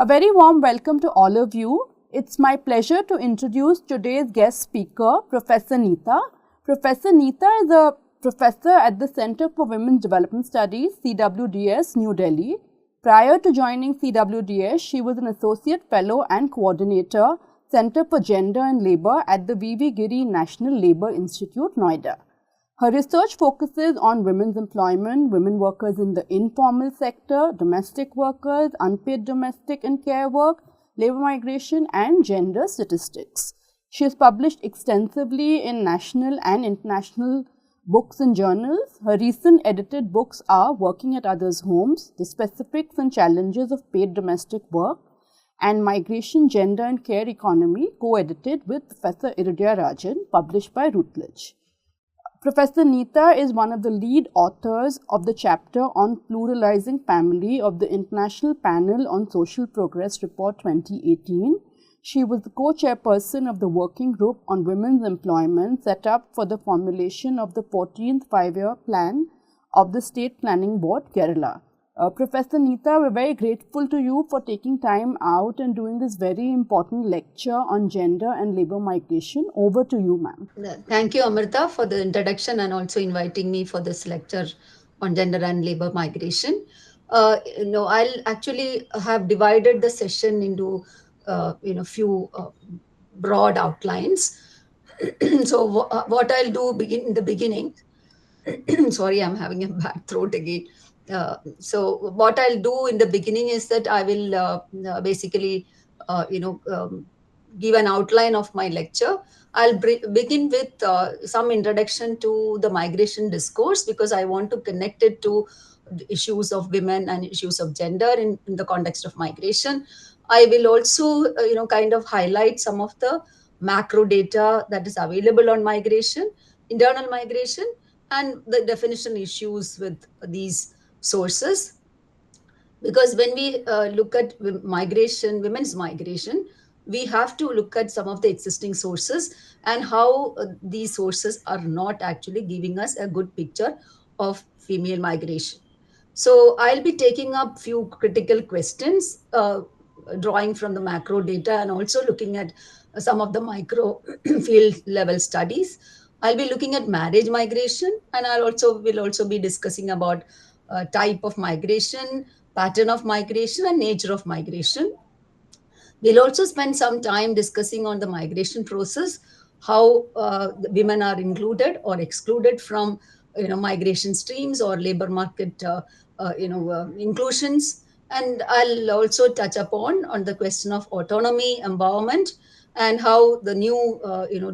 A very warm welcome to all of you. It's my pleasure to introduce today's guest speaker, Professor Neeta. Professor Neeta is a professor at the Center for Women's Development Studies, CWDS, New Delhi. Prior to joining CWDS, she was an associate fellow and coordinator, Center for Gender and Labour at the V.V. Giri National Labour Institute, Noida. Her research focuses on women's employment, women workers in the informal sector, domestic workers, unpaid domestic and care work, labour migration and gender statistics. She has published extensively in national and international books and journals. Her recent edited books are Working at Others' Homes, The Specifics and Challenges of Paid Domestic Work, and Migration, Gender and Care Economy, co-edited with Professor Iridya Rajan, published by Routledge. Professor Neeta is one of the lead authors of the chapter on Pluralizing Family of the International Panel on Social Progress Report 2018. She was the co-chairperson of the working group on women's employment set up for the formulation of the 14th five-year plan of the State Planning Board, Kerala. Professor Neeta, we're very grateful to you for taking time out and doing this very important lecture on gender and labour migration. Over to you, ma'am. Thank you, Amrita, for the introduction and also inviting me for this lecture on gender and labour migration. I'll actually have divided the session into few broad outlines. So what I'll do in the beginning. Sorry, I'm having a bad throat again. So what I'll do in the beginning is that I will basically, give an outline of my lecture. I'll begin with some introduction to the migration discourse because I want to connect it to the issues of women and issues of gender in the context of migration. I will also, kind of highlight some of the macro data that is available on migration, internal migration, and the definition issues with these sources. Because when we look at migration, women's migration, we have to look at some of the existing sources and how these sources are not actually giving us a good picture of female migration. So I'll be taking up few critical questions, drawing from the macro data and also looking at some of the micro field level studies. I'll be looking at marriage migration, and will also be discussing about type of migration, pattern of migration, and nature of migration. We'll also spend some time discussing on the migration process, how women are included or excluded from migration streams or labor market inclusions. And I'll also touch upon on the question of autonomy, empowerment, and how the new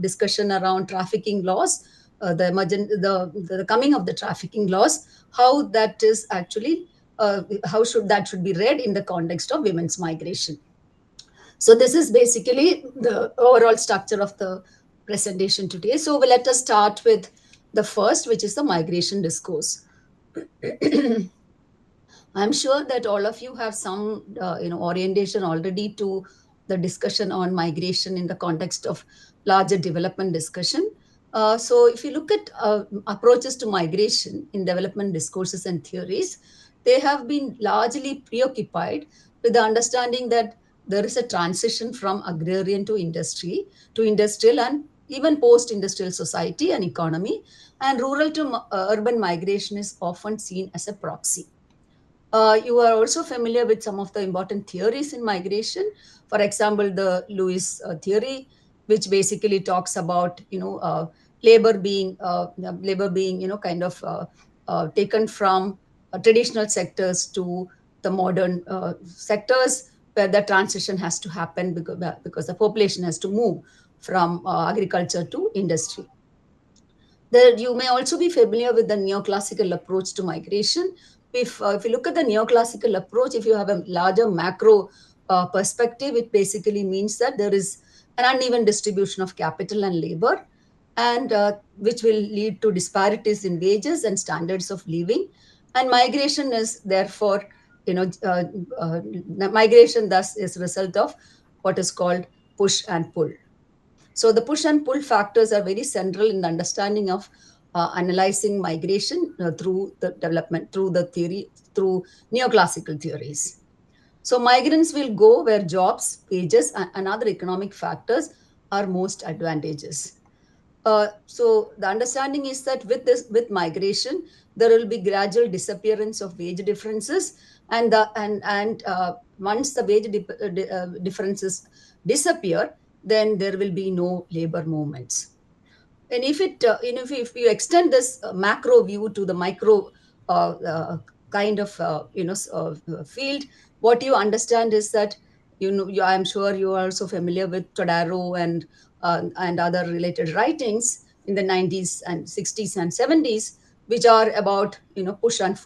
discussion around trafficking laws, the coming of the trafficking laws, how that is actually that should be read in the context of women's migration. So this is basically the overall structure of the presentation today. So let us start with the first, which is the migration discourse. I'm sure that all of you have some orientation already to the discussion on migration in the context of larger development discussion. So if you look at approaches to migration in development discourses and theories, they have been largely preoccupied with the understanding that there is a transition from agrarian to industrial and even post-industrial society and economy, and rural to urban migration is often seen as a proxy. You are also familiar with some of the important theories in migration. For example, the Lewis theory, which basically talks about labor being taken from traditional sectors to the modern sectors, where the transition has to happen because the population has to move from agriculture to industry. You may also be familiar with the neoclassical approach to migration. If you look at the neoclassical approach, if you have a larger macro perspective, it basically means that there is an uneven distribution of capital and labor, and which will lead to disparities in wages and standards of living. And migration is therefore, migration thus is a result of what is called push and pull. So the push and pull factors are very central in the understanding of analyzing migration through the development, through the theory, through neoclassical theories. So migrants will go where jobs, wages, and other economic factors are most advantageous. So the understanding is that with migration, there will be gradual disappearance of wage differences, and once the differences disappear, then there will be no labor movements. And if you extend this macro view to the micro kind of field, what you understand is that I'm sure you are also familiar with Todaro and other related writings in the 90s and 60s and 70s, which are about push and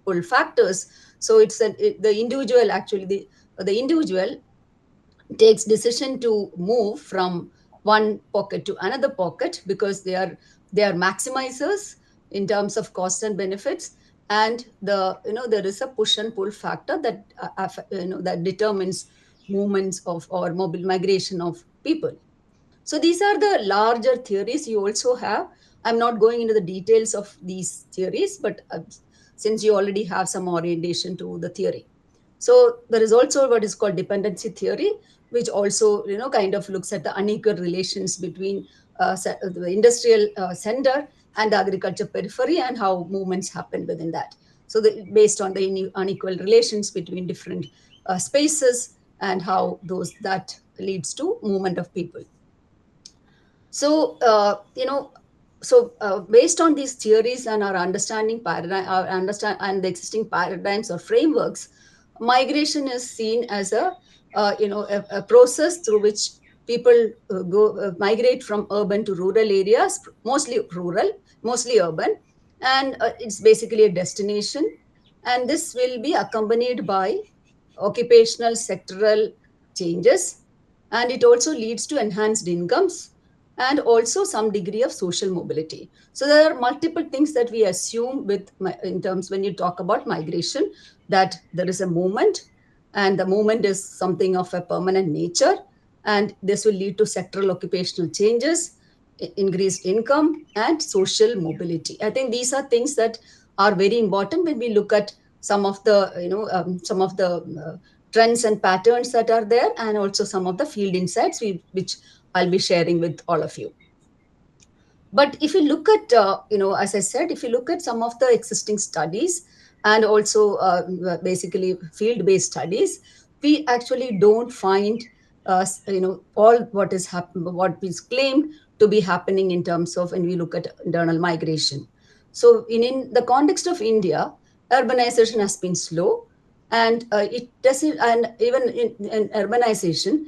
pull factors. So the individual actually the individual takes decision to move from one pocket to another pocket because they are maximizers in terms of cost and benefits, and there is a push and pull factor that determines movements of or mobile migration of people. So these are the larger theories. You also have, I'm not going into the details of these theories, but since you already have some orientation to the theory. So there is also what is called dependency theory, which also kind of looks at the unequal relations between the industrial center and the agriculture periphery and how movements happen within that. So based on the unequal relations between different spaces and how those that leads to movement of people. So, based on these theories and our understanding paradigm, our understand and the existing paradigms or frameworks, migration is seen as a process through which people migrate from urban to rural areas, mostly urban, and it's basically a destination, and this will be accompanied by occupational sectoral changes, and it also leads to enhanced incomes and also some degree of social mobility. So there are multiple things that we assume in terms when you talk about migration, that there is a movement, and the movement is something of a permanent nature, and this will lead to sectoral occupational changes, increased income, and social mobility. I think these are things that are very important when we look at some of the trends and patterns that are there, and also some of the field insights which I'll be sharing with all of you. But if you look at, as I said, if you look at some of the existing studies and also basically field-based studies, we actually don't find, all what is claimed to be happening in terms of when we look at internal migration. So in the context of India, urbanization has been slow, and it doesn't, and even in urbanization,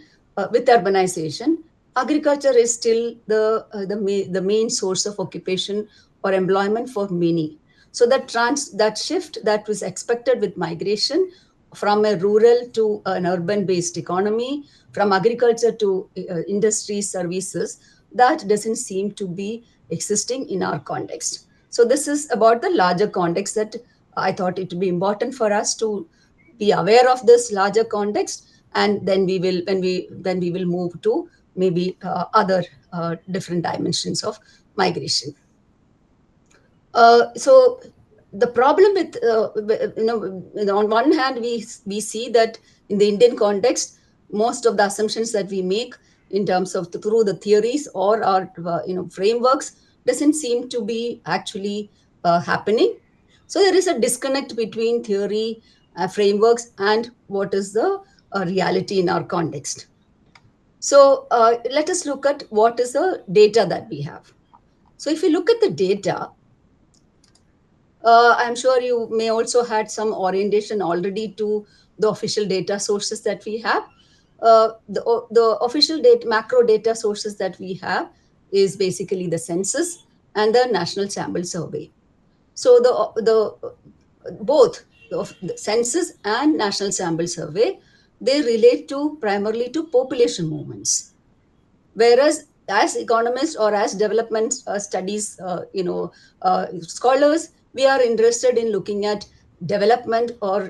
with urbanization, agriculture is still the main source of occupation or employment for many. So that shift that was expected with migration from a rural to an urban based economy, from agriculture to industry services, that doesn't seem to be existing in our context. So this is about the larger context that I thought it would be important for us to be aware of this larger context, and then we will move to maybe other different dimensions of migration. So the problem with on one hand, we see that in the Indian context, most of the assumptions that we make in terms of through the theories or our frameworks doesn't seem to be actually happening. So there is a disconnect between theory frameworks and what is the reality in our context. So let us look at what is the data that we have. So if you look at the data, I'm sure you may also had some orientation already to the official data sources that we have. The official data, macro data sources that we have is basically the census and the National Sample Survey. So both the census and National Sample Survey, they relate to primarily to population movements, whereas as economists or as development studies scholars, we are interested in looking at development or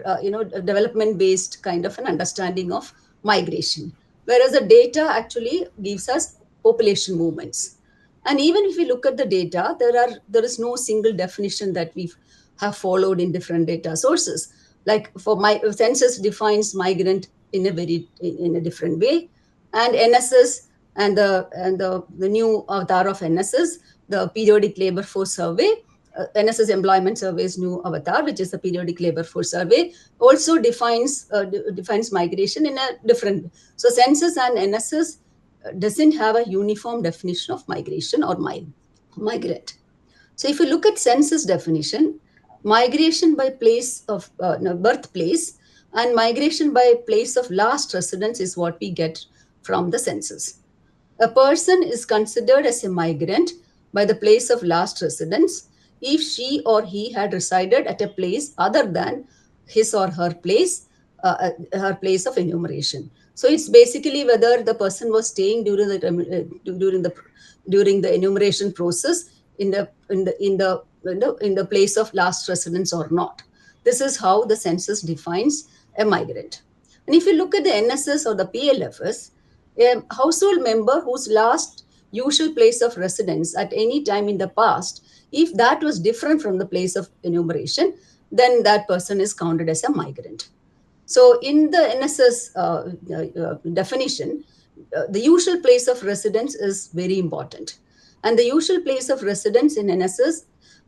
development based kind of an understanding of migration, whereas the data actually gives us population movements. And even if we look at the data, there is no single definition that we have followed in different data sources. Like for my census defines migrant in a different way, and NSS and the new avatar of NSS, the periodic labor force survey, NSS employment survey's new avatar, which is the periodic labor force survey, also defines migration in a different way. So census and NSS doesn't have a uniform definition of migration or migrant. So if you look at census definition, migration by place of no, birthplace and migration by place of last residence is what we get from the census. A person is considered as a migrant by the place of last residence if she or he had resided at a place other than his or her place of enumeration. So it's basically whether the person was staying during the enumeration process in the place of last residence or not. This is how the census defines a migrant. And if you look at the NSS or the PLFS, a household member whose last usual place of residence at any time in the past, if that was different from the place of enumeration, then that person is counted as a migrant. So, in the NSS definition, the usual place of residence is very important. And the usual place of residence in NSS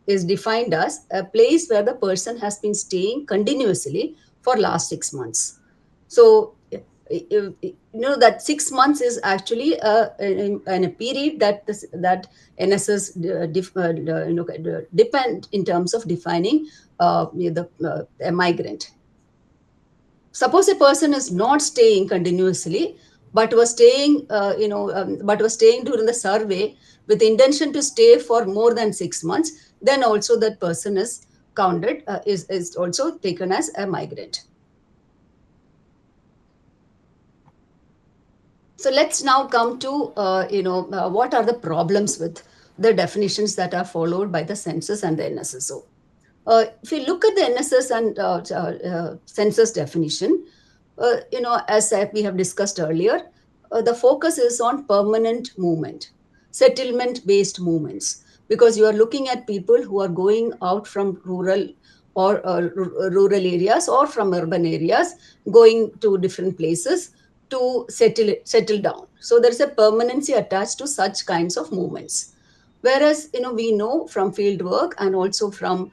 is defined as a place where the person has been staying continuously for last 6 months. So, you know that 6 months is actually a period that NSS depend in terms of defining a migrant. Suppose a person is not staying continuously, but was staying, but was staying during the survey with intention to stay for more than 6 months, then also that person is counted, is also taken as a migrant. So let's now come to, what are the problems with the definitions that are followed by the census and the NSSO. If you look at the NSS and census definition, as we have discussed earlier, the focus is on permanent movement, settlement-based movements, because you are looking at people who are going out from rural areas or from urban areas, going to different places to settle down. So there is a permanency attached to such kinds of movements. Whereas we know from field work and also from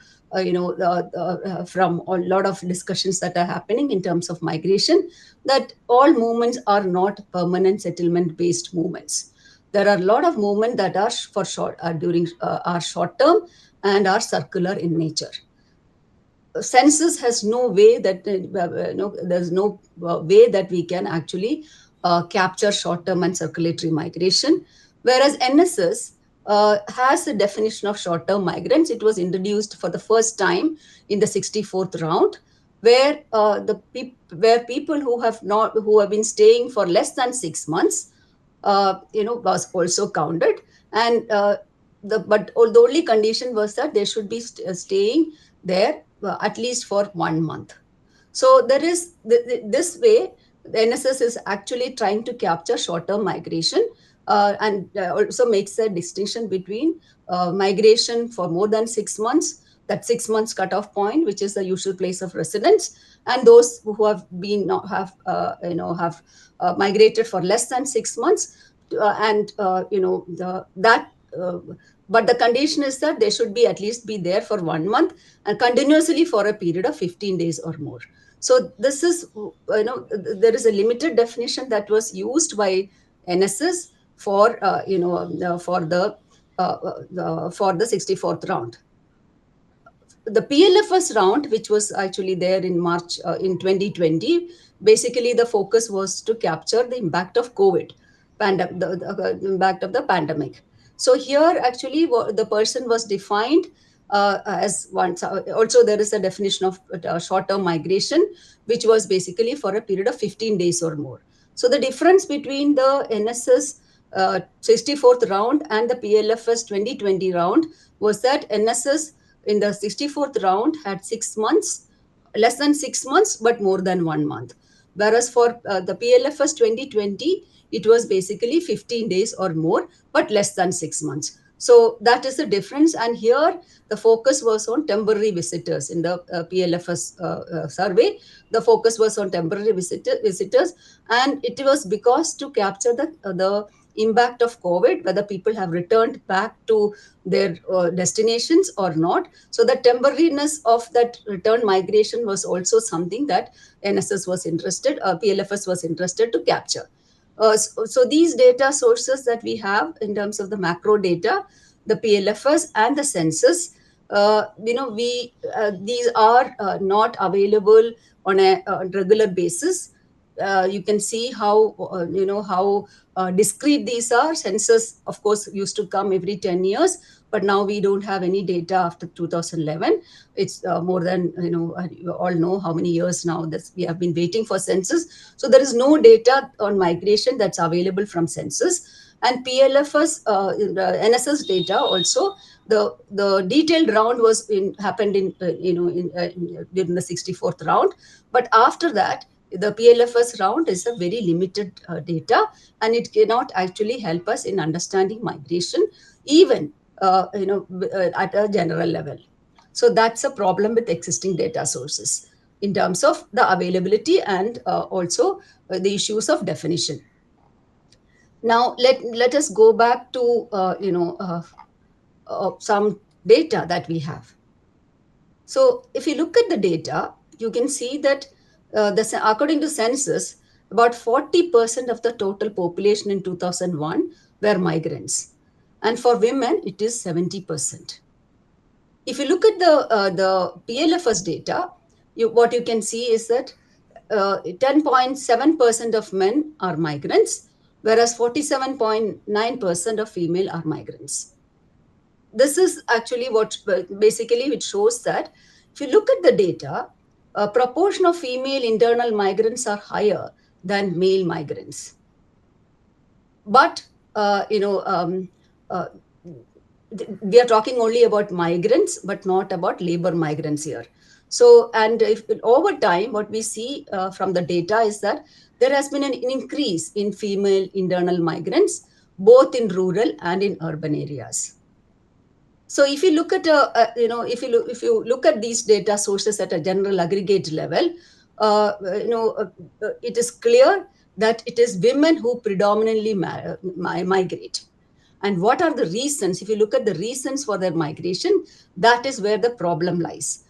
from a lot of discussions that are happening in terms of migration, that all movements are not permanent settlement based movements. There are a lot of movements that are for short during are short term and are circular in nature. Census has no way that there's no way that we can actually capture short term and circulatory migration, whereas NSS has a definition of short term migrants. It was introduced for the first time in the 64th round, where where people who have been staying for less than 6 months was also counted. And the only condition was that they should be staying there at least for 1 month. So there is this way the NSS is actually trying to capture short-term migration, and also makes a distinction between migration for more than 6 months, that 6 months cutoff point, which is the usual place of residence, and those who have been have migrated for less than 6 months, and that. But the condition is that they should be at least be there for 1 month and continuously for a period of 15 days or more. So this is, there is a limited definition that was used by NSS for the 64th round. The PLFS round, which was actually there in March in 2020, basically the focus was to capture the impact of COVID, the impact of the pandemic. So here, actually, the person was defined as one. Also, there is a definition of short-term migration, which was basically for a period of 15 days or more. So the difference between the NSS 64th round and the PLFS 2020 round was that NSS in the 64th round had 6 months, less than 6 months, but more than 1 month. Whereas for the PLFS 2020, it was basically 15 days or more, but less than 6 months. So that is the difference. And here the focus was on temporary visitors in the PLFS survey. The focus was on temporary visitors, and it was because to capture the impact of COVID, whether people have returned back to their destinations or not. So the temporariness of that return migration was also something that PLFS was interested to capture. So these data sources that we have in terms of the macro data, the PLFS and the census, we these are not available on a regular basis. You can see how discrete these are. Census, of course, used to come every 10 years, but now we don't have any data after 2011. It's more than, you all know how many years now that we have been waiting for census. So there is no data on migration that's available from census. And PLFS, the NSS data also, the detailed round happened during the 64th round, but after that the PLFS round is a very limited data, and it cannot actually help us in understanding migration, even at a general level. So that's a problem with existing data sources in terms of the availability and also the issues of definition. Now let us go back to some data that we have. So if you look at the data, you can see that according to census, about 40% of the total population in 2001 were migrants, and for women it is 70%. If you look at the PLFS data, what you can see is that 10.7% of men are migrants, whereas 47.9% of female are migrants. This is actually what basically it shows that if you look at the data, a proportion of female internal migrants are higher than male migrants. But uh, we are talking only about migrants, but not about labor migrants here. So, and if over time, what we see from the data is that there has been an increase in female internal migrants, both in rural and in urban areas. So if you look at if you look at these data sources at a general aggregate level, it is clear that it is women who predominantly migrate. And what are the reasons? If you look at the reasons for their migration, that is where the problem lies.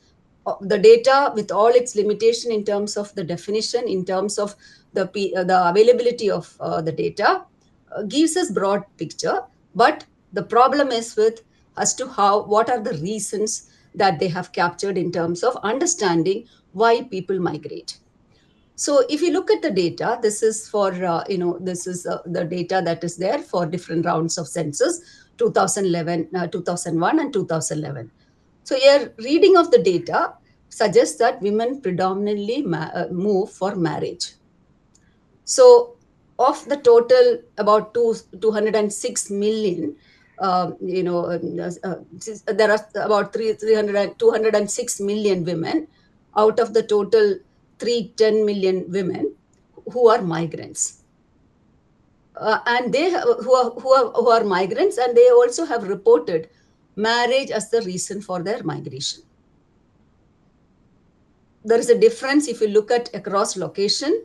The data, with all its limitation in terms of the definition, in terms of the availability of the data, gives us broad picture. But the problem is with as to what are the reasons that they have captured in terms of understanding why people migrate. So if you look at the data, this is for this is the data that is there for different rounds of census, 2011, 2001, and 2011. So your reading of the data suggests that women predominantly move for marriage. So of the total about 206 million, there are about 206 million women out of the total 310 million women who are migrants. And they who are migrants, and they also have reported marriage as the reason for their migration. There is a difference if you look at across location.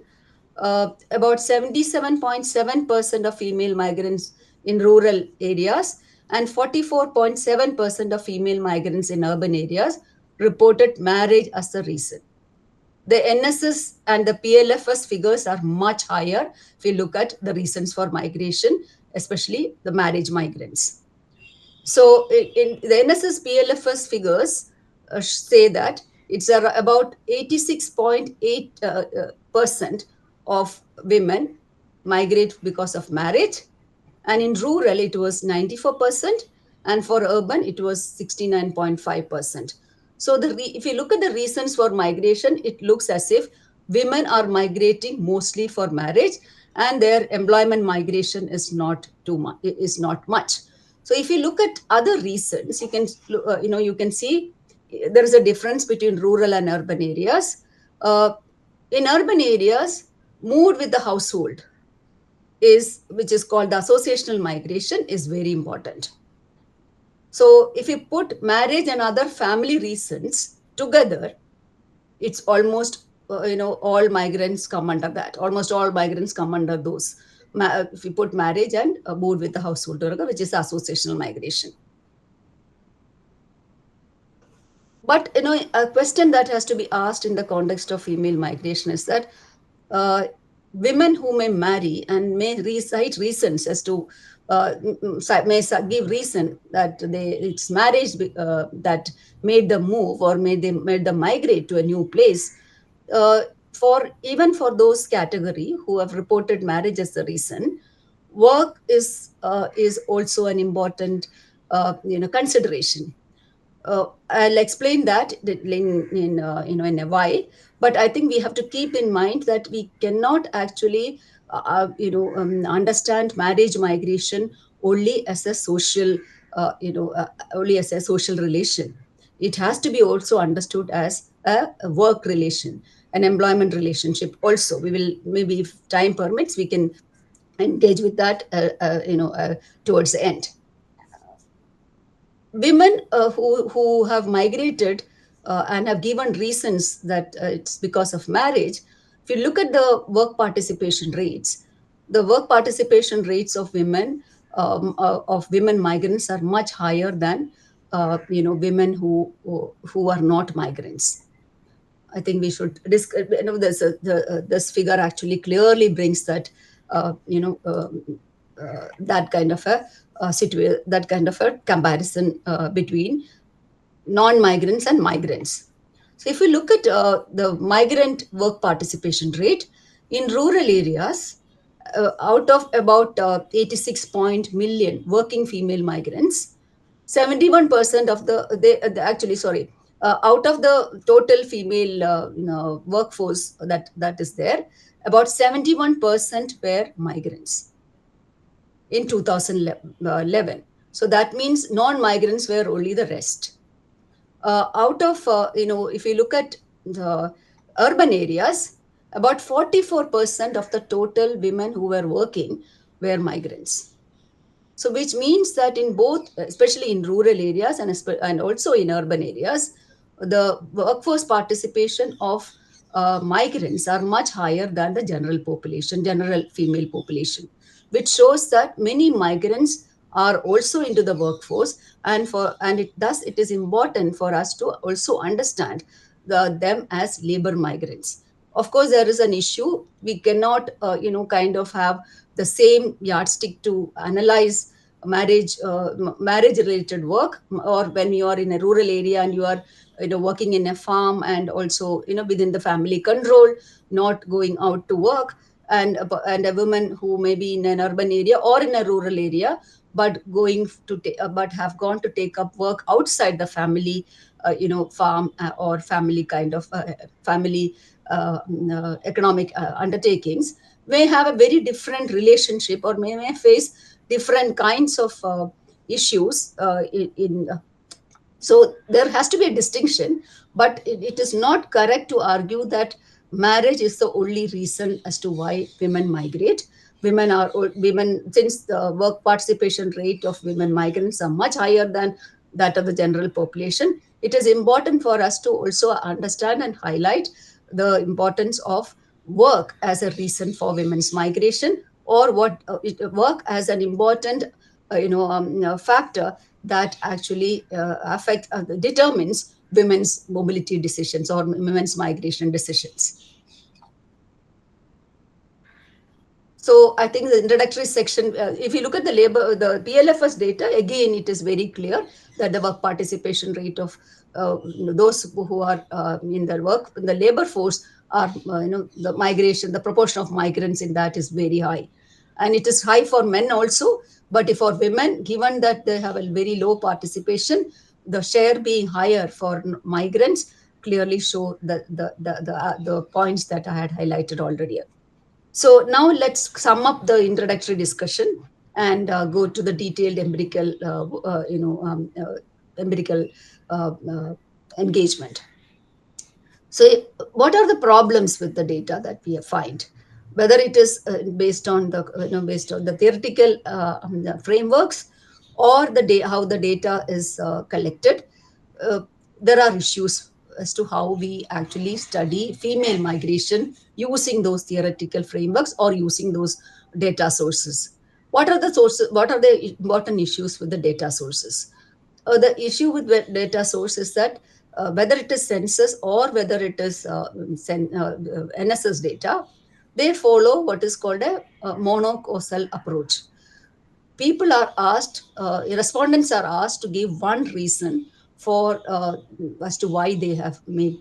About 77.7% of female migrants in rural areas and 44.7% of female migrants in urban areas reported marriage as the reason. The NSS and the PLFS figures are much higher if you look at the reasons for migration, especially the marriage migrants. So in the NSS PLFS figures say that it's about 86.8% of women migrate because of marriage, and in rural it was 94%, and for urban it was 69.5%. So if you look at the reasons for migration, it looks as if women are migrating mostly for marriage, and their employment migration is not much. So if you look at other reasons, you can see there is a difference between rural and urban areas. In urban areas, mood with the household which is called the associational migration, is very important. So if you put marriage and other family reasons together, it's almost all migrants come under that. Almost all migrants come under those. If you put marriage and moved with the household worker, which is associational migration. But a question that has to be asked in the context of female migration is that uh, women who may marry and may cite reasons as to give reason that it's marriage that made them move or made them migrate to a new place. uh, for even for those category who have reported marriage as the reason, work is also an important consideration. I'll explain that in a while. But I think we have to keep in mind that we cannot actually understand marriage migration only as a social only as a social relation. It has to be also understood as a work relation, an employment relationship. Also, we will, maybe if time permits, we can engage with that towards the end. Women who have migrated and have given reasons that it's because of marriage. If you look at the work participation rates, the work participation rates of women migrants are much higher than women who are not migrants. I think we should this figure actually clearly brings that that kind of a that kind of a comparison between non-migrants and migrants. So if you look at the migrant work participation rate in rural areas, out of about 86 point million working female migrants, 71% of actually, sorry, out of the total female workforce that is there, about 71% were migrants in 2011. So that means non-migrants were only the rest. Out of if you look at the urban areas, about 44% of the total women who were working were migrants. So which means that in both, especially in rural areas and also in urban areas, the workforce participation of migrants are much higher than the general female population, which shows that many migrants are also into the workforce. And it is important for us to also understand them as labor migrants. Of course, there is an issue. We cannot kind of have the same yardstick to analyze marriage related work, or when you are in a rural area and you are working in a farm and also within the family control, not going out to work, and a woman who may be in an urban area or in a rural area, but but have gone to take up work outside the family farm, or family kind of family economic undertakings, may have a very different relationship, or may face different kinds of issues so there has to be a distinction. But it is not correct to argue that marriage is the only reason as to why women migrate. Women, since the work participation rate of women migrants are much higher than that of the general population, it is important for us to also understand and highlight the importance of work as a reason for women's migration, or work as an important factor that actually determines women's mobility decisions or women's migration decisions. So I think the introductory section, if you look at the PLFS data, again, it is very clear that the work participation rate of those who are in the labor force are, the proportion of migrants in that is very high. And it is high for men also. But if for women, given that they have a very low participation, the share being higher for migrants clearly show the points that I had highlighted already. So now let's sum up the introductory discussion and go to the detailed empirical engagement. So, what are the problems with the data that we find? Whether it is based on the theoretical frameworks, or how the data is collected. uh, there are issues as to how we actually study female migration using those theoretical frameworks or using those data sources. What are the sources? What are the important issues with the data sources? The issue with data source is that whether it is census or whether it is NSS data, they follow what is called a monocausal approach. People are asked, respondents are asked to give one reason for as to why they have made,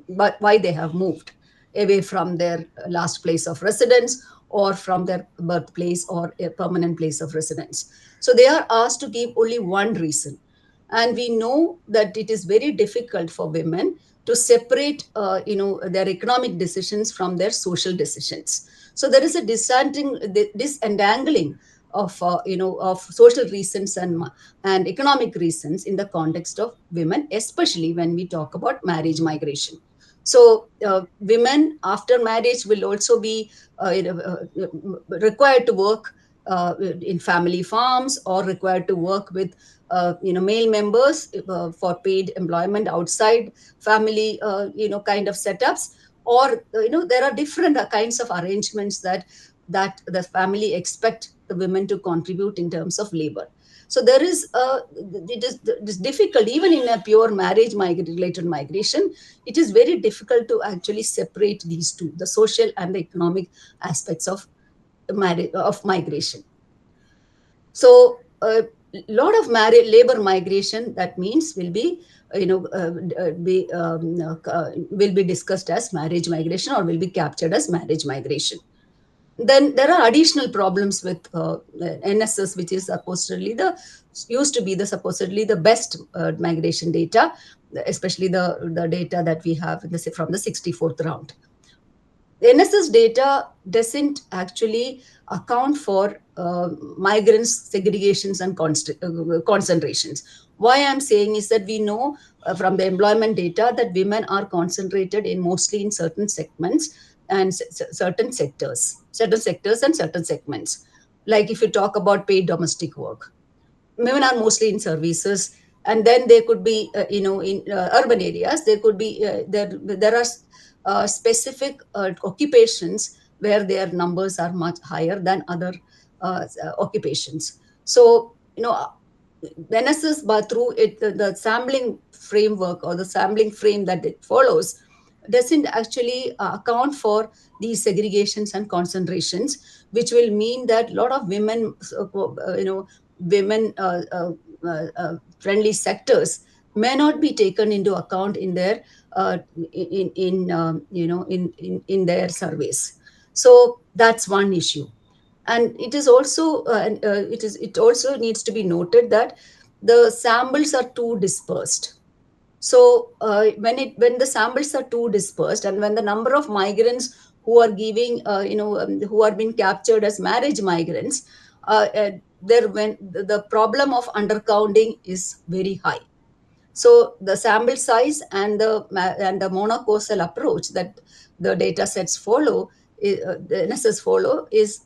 why they have moved away from their last place of residence or from their birthplace or a permanent place of residence. So they are asked to give only one reason, and we know that it is very difficult for women to separate their economic decisions from their social decisions. So there is a disentangling of of social reasons and economic reasons in the context of women, especially when we talk about marriage migration. So women after marriage will also be required to work in family farms, or required to work with male members for paid employment outside family kind of setups, or there are different kinds of arrangements that the family expect the women to contribute in terms of labor. So there is it is difficult, even in a pure marriage related migration, it is very difficult to actually separate these two, the social and the economic aspects of marriage of migration. So a lot of labor migration, that means, will be will be discussed as marriage migration, or will be captured as marriage migration. Then there are additional problems with NSS, which is supposedly the used to be the supposedly the best migration data, especially the data that we have from the 64th round. The NSS data doesn't actually account for migrants' segregations and concentrations. Why I'm saying is that we know from the employment data that women are concentrated in mostly in certain segments and certain sectors and certain segments. Like if you talk about paid domestic work, women are mostly in services, and then they could be in urban areas, there could be there are specific occupations where their numbers are much higher than other occupations. So NSS, but through it, the sampling framework or the sampling frame that it follows doesn't actually account for these segregations and concentrations, which will mean that a lot of women, women friendly sectors may not be taken into account in their in their surveys. So that's one issue. And it is also it also needs to be noted that the samples are too dispersed. So when the samples are too dispersed, and when the number of migrants who are giving who are being captured as marriage migrants, there when the problem of undercounting is very high. So the sample size and the monocausal approach that the data sets follow, the NSS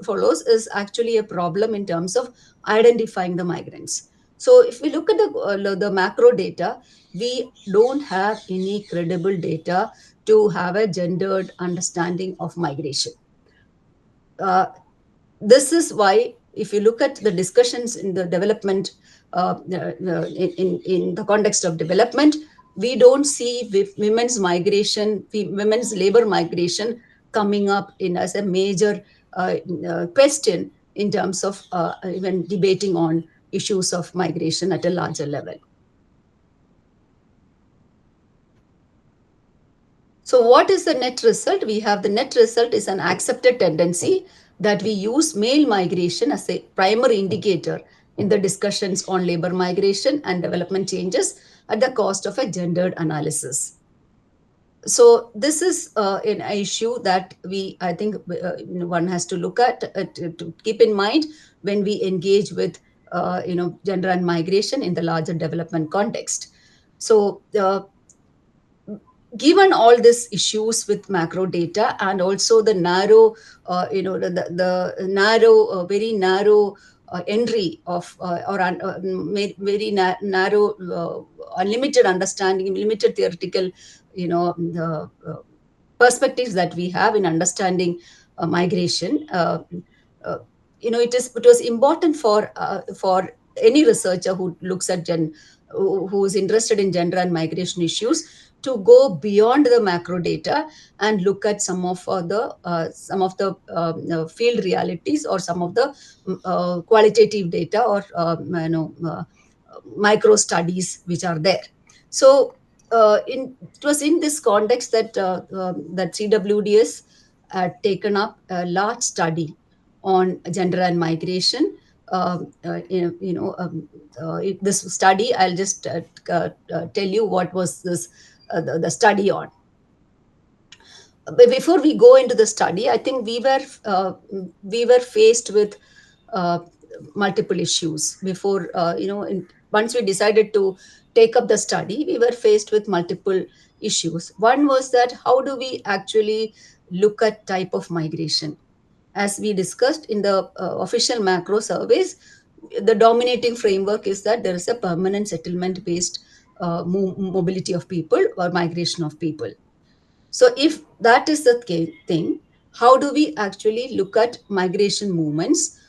follows, is actually a problem in terms of identifying the migrants. So if we look at the macro data, we don't have any credible data to have a gendered understanding of migration. Uh, this is why, if you look at the discussions in the development, in the context of development, we don't see women's migration, women's labor migration coming up in as a major question in terms of even debating on issues of migration at a larger level. So what is the net result? We have the net result is an accepted tendency that we use male migration as a primary indicator in the discussions on labor migration and development changes at the cost of a gendered analysis. So this is an issue that I think one has to look at, to keep in mind when we engage with gender and migration in the larger development context. So given all these issues with macro data, and also the narrow, the narrow, very narrow entry of very narrow, unlimited understanding, limited theoretical, the perspectives that we have in understanding migration. Uh, it was important for any researcher who looks at who is interested in gender and migration issues to go beyond the macro data and look at some of the field realities, or some of the qualitative data, or micro studies which are there. So it was in this context that that CWDS had taken up a large study on gender and migration. This study, I'll just tell you what was this the study on. But before we go into the study, I think we were faced with uh, multiple issues before, once we decided to take up the study, we were faced with multiple issues. One was that how do we actually look at type of migration? As we discussed in the official macro surveys, the dominating framework is that there is a permanent settlement based mobility of people, or migration of people. So, if that is the thing, how do we actually look at migration movements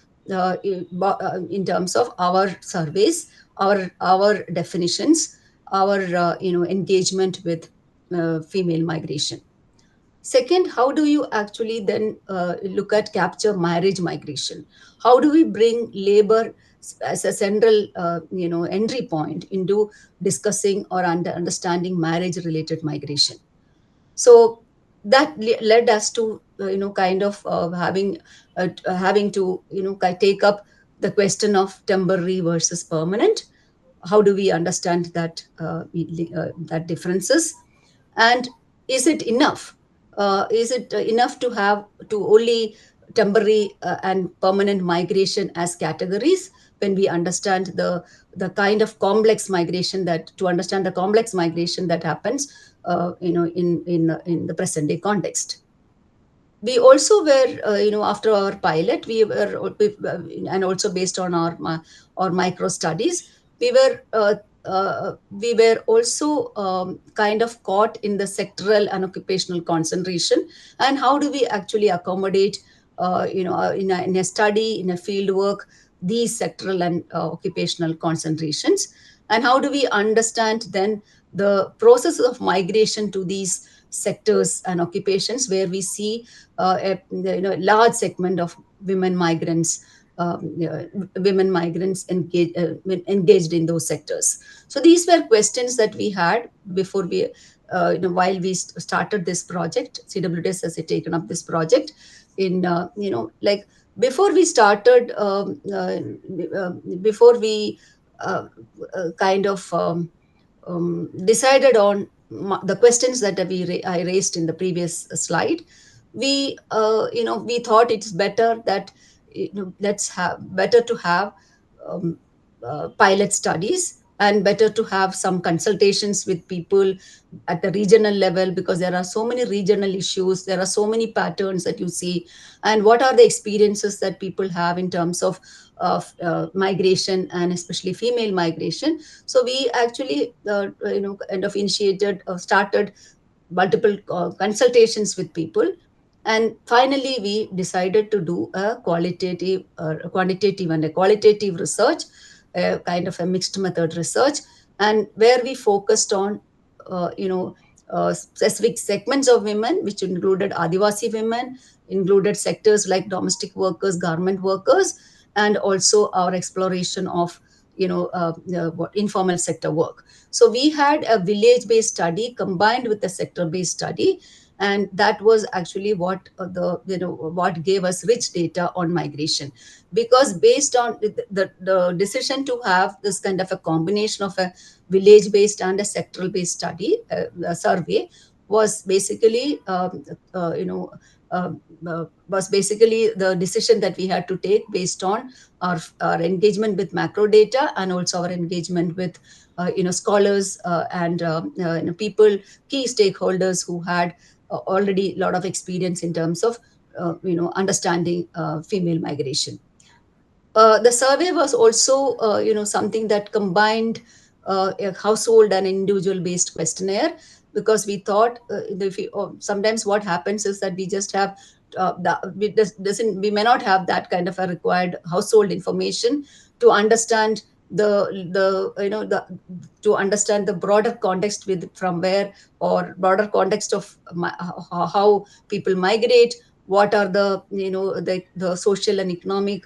in terms of our surveys, our definitions, our engagement with female migration? Second, how do you actually then look at capture marriage migration? How do we bring labor as a central entry point into discussing or understanding marriage related migration? So that led us to kind of having to take up the question of temporary versus permanent. How do we understand that differences? And is it enough? Is it enough to have to only temporary and permanent migration as categories, when we understand the kind of complex migration, that to understand the complex migration that happens in the present day context? We also were, after our pilot, and also based on our micro studies, we were also kind of caught in the sectoral and occupational concentration. And how do we actually accommodate, in a study, in a field work, these sectoral and occupational concentrations? And how do we understand then the process of migration to these sectors and occupations, where we see large segment of women migrants, engaged in those sectors? So these were questions that we had before we, while we started this project. CWS has taken up this project in, like, before we started, before we kind of decided on the questions that I raised in the previous slide. We thought it's better that, let's have better to have um, pilot studies, and better to have some consultations with people at the regional level, because there are so many regional issues, there are so many patterns that you see, and what are the experiences that people have in terms of migration, and especially female migration. So we actually kind of initiated or started multiple consultations with people. And finally we decided to do a quantitative and a qualitative research, a kind of a mixed method research, and where we focused on specific segments of women, which included Adivasi women, included sectors like domestic workers, garment workers, and also our exploration of what informal sector work. So we had a village based study combined with a sector based study, and that was actually what what gave us rich data on migration. Because based on the decision to have this kind of a combination of a village based and a sectoral based study, a survey, was basically uh, was basically the decision that we had to take based on our engagement with macro data, and also our engagement with scholars, and people, key stakeholders who had already a lot of experience in terms of understanding female migration. The survey was also, something that combined a household and individual based questionnaire, because we thought, sometimes what happens is that we just have we may not have that kind of a required household information to understand the to understand the broader context with from where, or broader context of how people migrate, what are the social and economic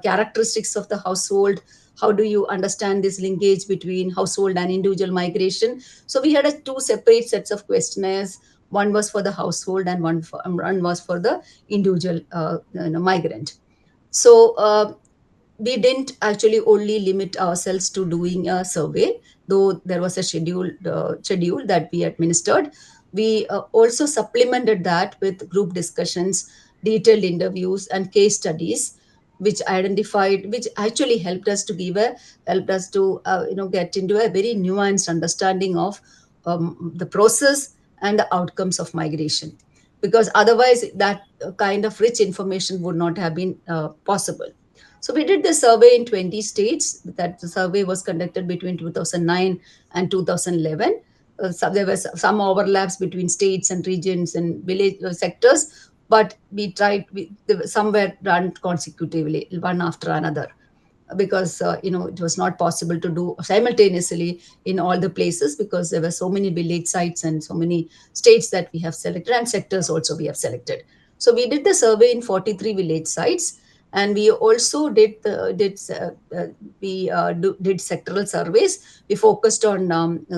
characteristics of the household, how do you understand this linkage between household and individual migration. So we had two separate sets of questionnaires. One was for the household, and one was for the individual migrant. So we didn't actually only limit ourselves to doing a survey, though there was a schedule that we administered. We also supplemented that with group discussions, detailed interviews, and case studies, which actually helped us to get into a very nuanced understanding of the process and the outcomes of migration, because otherwise that kind of rich information would not have been possible. So we did this survey in 20 states. That the survey was conducted between 2009 and 2011. So there was some overlaps between states and regions and village sectors, but some were run consecutively, one after another, because it was not possible to do simultaneously in all the places, because there were so many village sites and so many states that we have selected, and sectors also we have selected. So we did the survey in 43 village sites, and we also did sectoral surveys. We focused on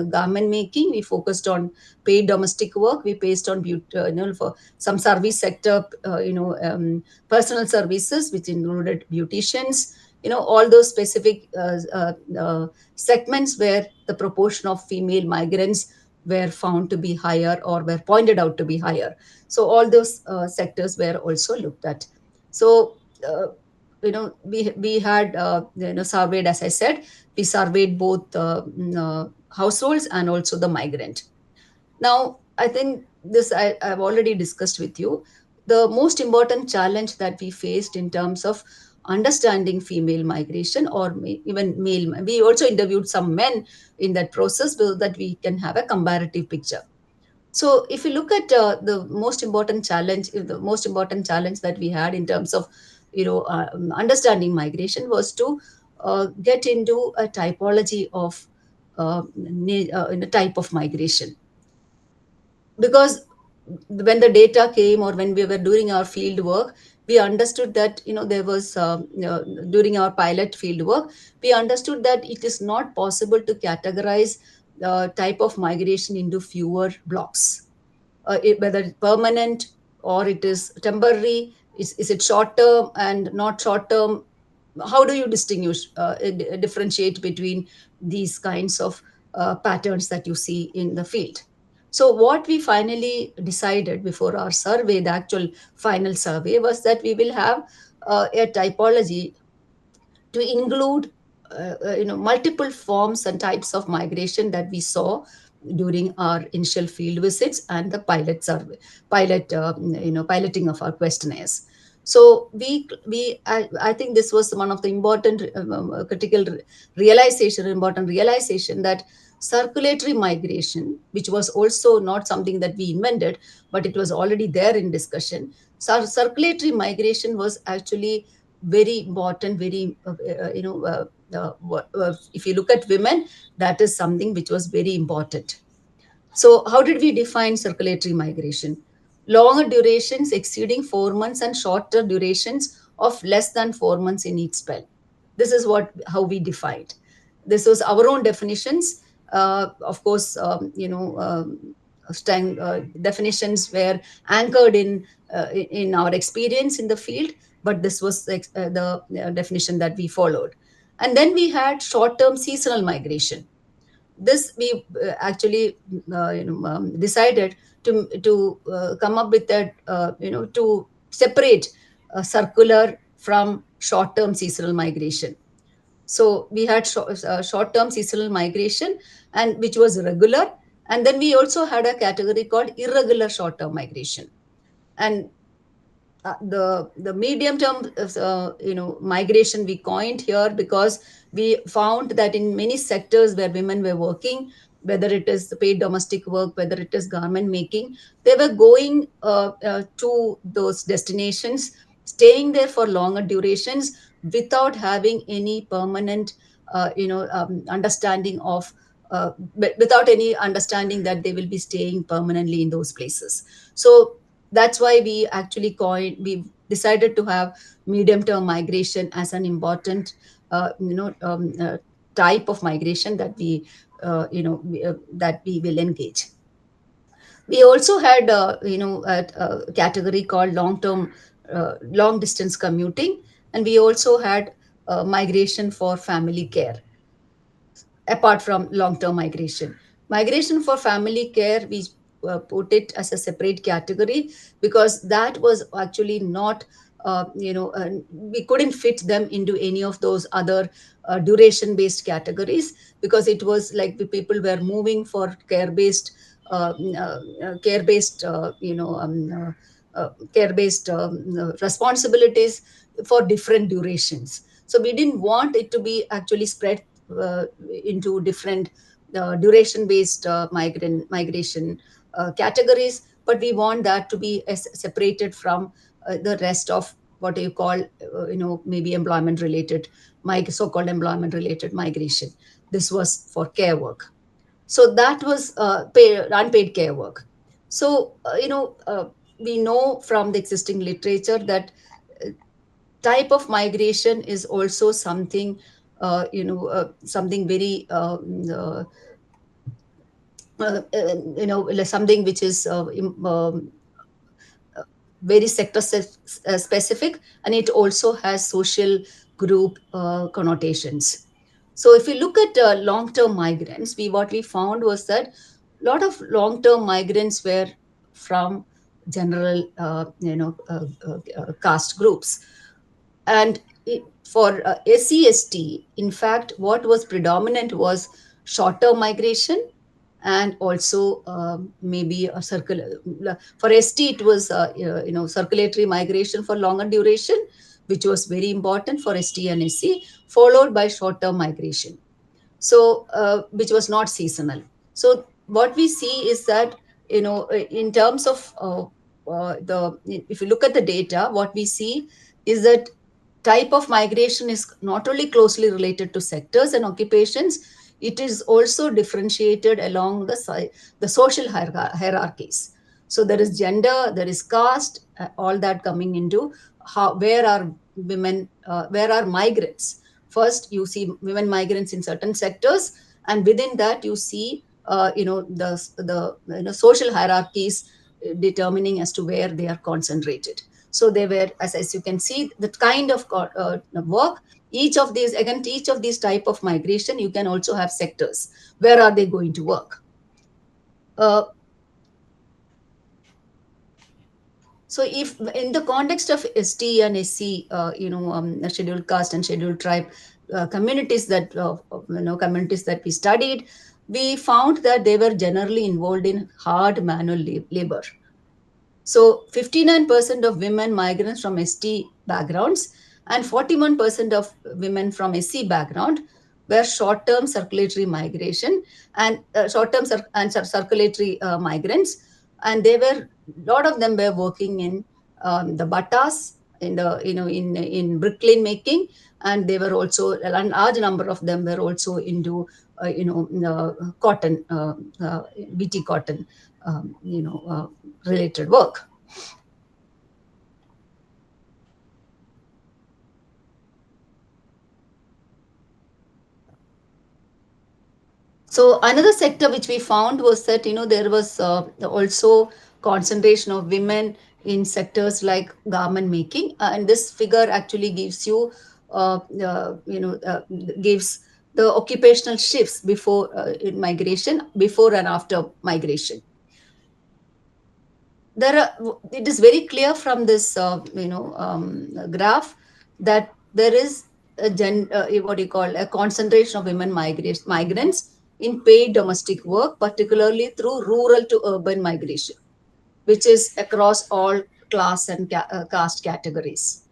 garment making, we focused on paid domestic work, we based on for some service sector, personal services, which included beauticians, all those specific segments where the proportion of female migrants were found to be higher or were pointed out to be higher. So all those sectors were also looked at. So we had surveyed, as I said, we surveyed both households and also the migrant. Now, I think I've already discussed with you. The most important challenge that we faced in terms of understanding female migration, or even male, we also interviewed some men in that process so that we can have a comparative picture. So, if you look at the most important challenge that we had in terms of understanding migration was to get into a typology of in a type of migration, because when the data came, or when we were doing our field work, we understood that there was during our pilot field work, we understood that it is not possible to categorize the type of migration into fewer blocks, whether it's permanent or it is temporary. Is it short term and not short term? How do you differentiate between these kinds of patterns that you see in the field? So what we finally decided before our survey, the actual final survey, was that we will have a typology to include multiple forms and types of migration that we saw during our initial field visits and the piloting of our questionnaires. So I think this was one of the important realization, that circulatory migration, which was also not something that we invented, but it was already there in discussion. So circulatory migration was actually very important, very if you look at women, that is something which was very important. So how did we define circulatory migration? Longer durations exceeding 4 months and shorter durations of less than 4 months in each spell. This is how we defined. This was our own definitions. Of course, definitions were anchored in our experience in the field, but this was the definition that we followed. And then we had short-term seasonal migration. This we actually decided to come up with that, to separate circular from short-term seasonal migration. So we had short-term seasonal migration, and which was regular, and then we also had a category called irregular short-term migration. And the medium term migration we coined here, because we found that in many sectors where women were working, whether it is the paid domestic work, whether it is garment making, they were going to those destinations, staying there for longer durations without having any permanent understanding of without any understanding that they will be staying permanently in those places. So that's why we decided to have medium term migration as an important type of migration that we will engage. We also had a category called long distance commuting, and we also had migration for family care. Apart from long term migration, migration for family care, we put it as a separate category, because that was actually not we couldn't fit them into any of those other duration based categories, because it was like the people were moving for care based care based responsibilities for different durations. So we didn't want it to be actually spread uh, into different duration based migration categories, but we want that to be separated from the rest of what you call maybe employment related so-called employment related migration. This was for care work. So that was unpaid care work. So we know from the existing literature that type of migration is also something something very something which is very specific, and it also has social group connotations. So if you look at long-term migrants, we what we found was that a lot of long-term migrants were from general caste groups. And for SCST, in fact, what was predominant was short-term migration, and also maybe a circular. For ST, it was circulatory migration for longer duration, which was very important for ST and SC, followed by short-term migration. So which was not seasonal. So what we see is that in terms of the if you look at the data, what we see is that type of migration is not only closely related to sectors and occupations, it is also differentiated along the social hierarchies. So there is gender, there is caste, all that coming into where are women, where are migrants. First, you see women migrants in certain sectors, and within that, you see social hierarchies determining as to where they are concentrated. So they were, as you can see, the kind of work. Each of these type of migration, you can also have sectors. Where are they going to work? Uh, So, if in the context of ST and SC, scheduled caste and scheduled tribe communities that we studied, we found that they were generally involved in hard manual labor. So, 59% of women migrants from ST backgrounds and 41% of women from SC background were short-term circulatory migration and circulatory migrants, and they were a lot of them were working in the battas, in the in bricklane making, and they were also a large number of them were also into cotton, BT cotton, related work. So another sector which we found was that there was also concentration of women in sectors like garment making, and this figure actually gives you gives the occupational shifts before in migration, before and after migration. It is very clear from this graph that there is what you call a concentration of women migrants in paid domestic work, particularly through rural to urban migration, which is across all class and caste categories.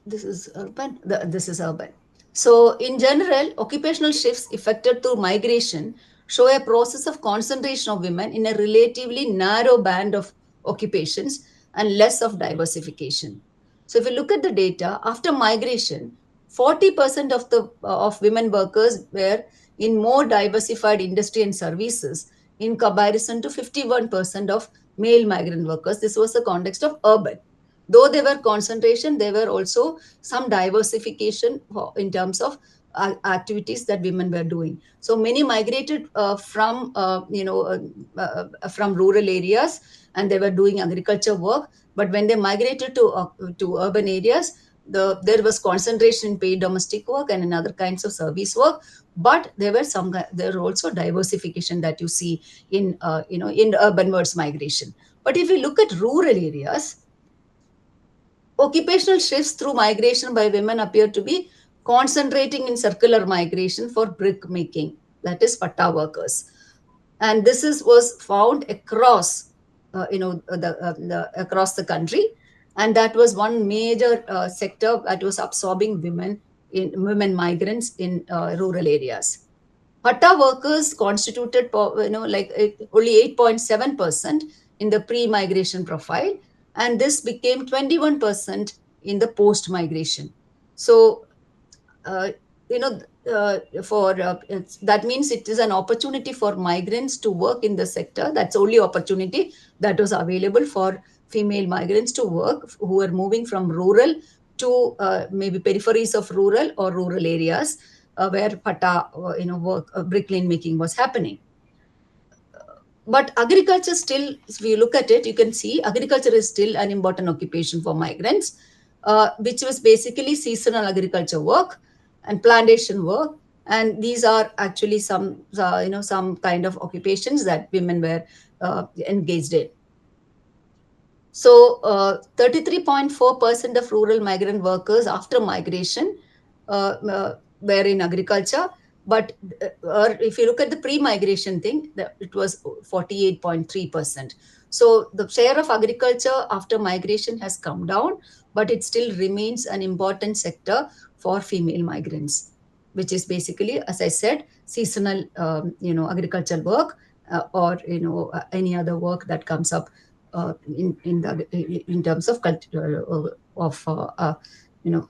This is urban, this is urban. So in general, occupational shifts effected through migration show a process of concentration of women in a relatively narrow band of occupations and less of diversification. So if you look at the data, after migration, 40% of women workers were in more diversified industry and services in comparison to 51% of male migrant workers. This was the context of urban. Though they were concentration, there were also some diversification in terms of activities that women were doing. So many migrated from rural areas, and they were doing agriculture work. But when they migrated to urban areas, there was concentration in paid domestic work and in other kinds of service work. But there were also diversification that you see in urban versus migration. But if you look at rural areas, occupational shifts through migration by women appear to be concentrating in circular migration for brick making, that is, patta workers. And was found across, across the country, and that was one major sector that was absorbing women migrants in rural areas. Patta workers constituted, only 8.7% in the pre-migration profile, and this became 21% in the post-migration. So, uh, you know, that means it is an opportunity for migrants to work in the sector. That's only opportunity that was available for female migrants to work who were moving from rural to maybe peripheries of rural areas where patta, work, bricklane making was happening. But agriculture still, if you look at it, you can see agriculture is still an important occupation for migrants, which was basically seasonal agriculture work and plantation work. And these are actually some kind of occupations that women were engaged in. So 33.4% of rural migrant workers after migration were in agriculture. But if you look at the pre-migration thing, it was 48.3%. So the share of agriculture after migration has come down, but it still remains an important sector for female migrants, which is basically, as I said, seasonal, agricultural work, or any other work that comes up in terms of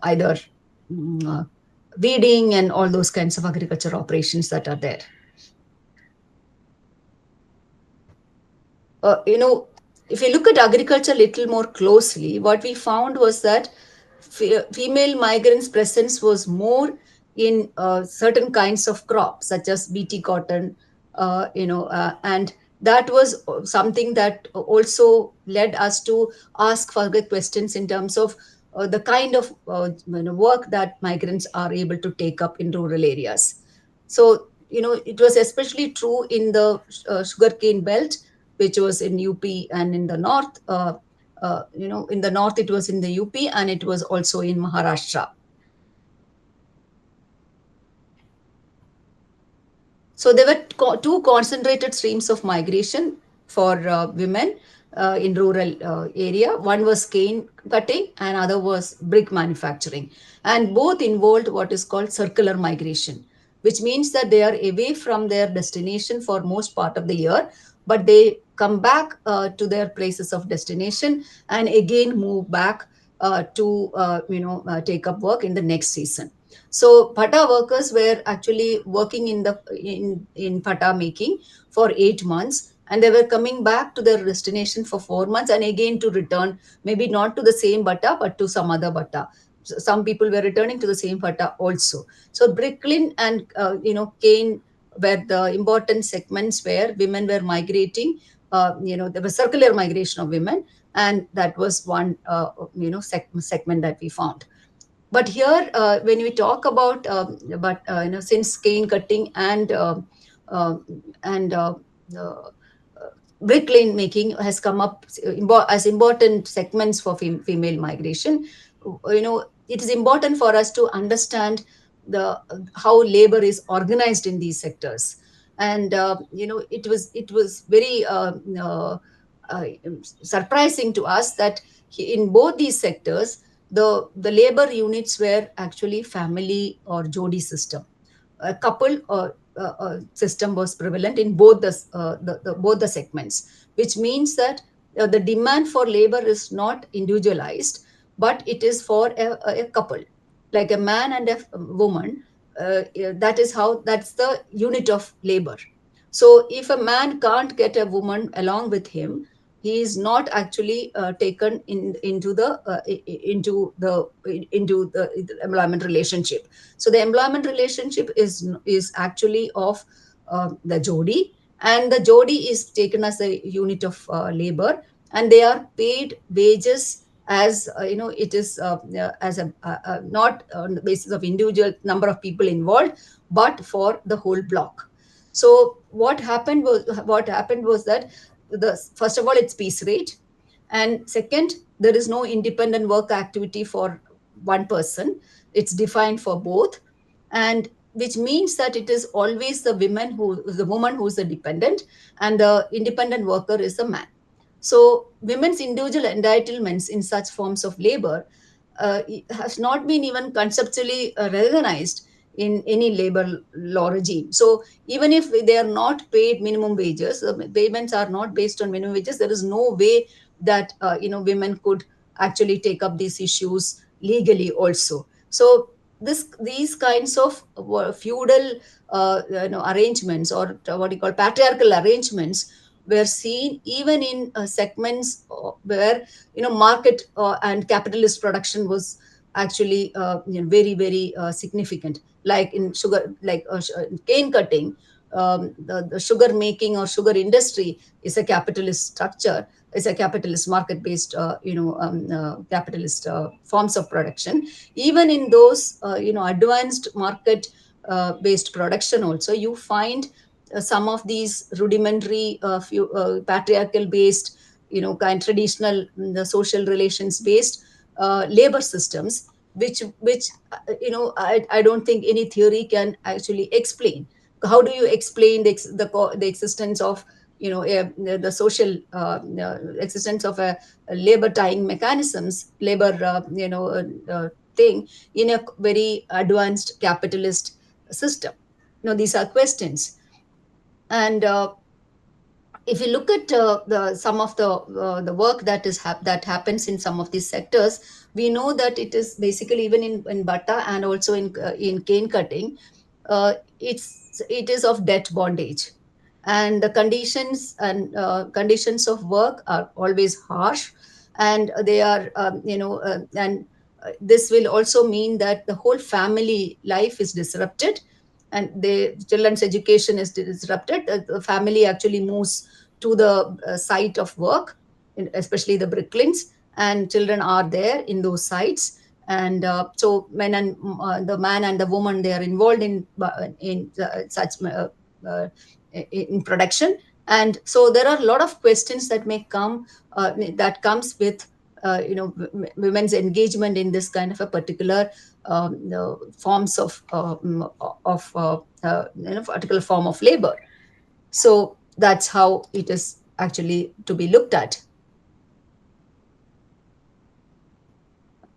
either weeding and all those kinds of agriculture operations that are there. If you look at agriculture a little more closely, what we found was that female migrants' presence was more in certain kinds of crops, such as BT cotton, and that was something that also led us to ask further questions in terms of the kind of work that migrants are able to take up in rural areas. So, it was especially true in the sugarcane belt, which was in UP, and in the north, in the north it was in the UP, and it was also in Maharashtra. So there were two concentrated streams of migration for women in rural area. One was cane cutting and other was brick manufacturing. And both involved what is called circular migration, which means that they are away from their destination for most part of the year, but they come back to their places of destination and again move back to take up work in the next season. So patta workers were actually working in patta making for 8 months, and they were coming back to their destination for 4 months, and again to return, maybe not to the same patta but to some other patta. Some people were returning to the same patta also. So bricklin and cane were the important segments where women were migrating. There was circular migration of women, and that was one segment that we found. But here, when we talk about, since cane cutting and bricklane making has come up as important segments for female migration, it is important for us to understand how labor is organized in these sectors. And it was very uh, surprising to us that in both these sectors, the labor units were actually family or jodi system. A couple system was prevalent in both both the segments, which means that the demand for labor is not individualized, but it is for a couple, like a man and a woman. That's the unit of labor. So if a man can't get a woman along with him, he is not actually taken into the employment relationship. So the employment relationship is actually of the jodi, and the jodi is taken as a unit of labor, and they are paid wages as it is as not on the basis of individual number of people involved, but for the whole block. So what happened was that, the first of all, it's piece rate, and second, there is no independent work activity for one person. It's defined for both, and which means that it is always the woman who is the dependent, and the independent worker is the man. So women's individual entitlements in such forms of labor has not been even conceptually recognized in any labor law regime. So even if they are not paid minimum wages, payments are not based on minimum wages, there is no way that women could actually take up these issues legally also. So these kinds of feudal arrangements, or what you call patriarchal arrangements, were seen even in segments where market and capitalist production was actually very very significant, like in sugar, like cane cutting. The sugar making or sugar industry is a capitalist structure, is a capitalist market based capitalist forms of production. Even in those advanced market based production also, you find some of these rudimentary patriarchal based, kind traditional, the social relations based labor systems, which I don't think any theory can actually explain. How do you explain the existence of the social existence of a labor tying mechanisms, labor thing in a very advanced capitalist system? These are questions. And if you look at some of the work that happens in some of these sectors, we know that it is basically, even in batta and also in cane cutting, it is of debt bondage, and the conditions of work are always harsh, and they are and this will also mean that the whole family life is disrupted, and the children's education is disrupted. The family actually moves to the site of work, especially the bricklings, and children are there in those sites. And so the man and the woman, they are involved in such uh, in production. And so there are a lot of questions that may come, that comes with women's engagement in this kind of a particular forms of particular form of labor. So that's how it is actually to be looked at.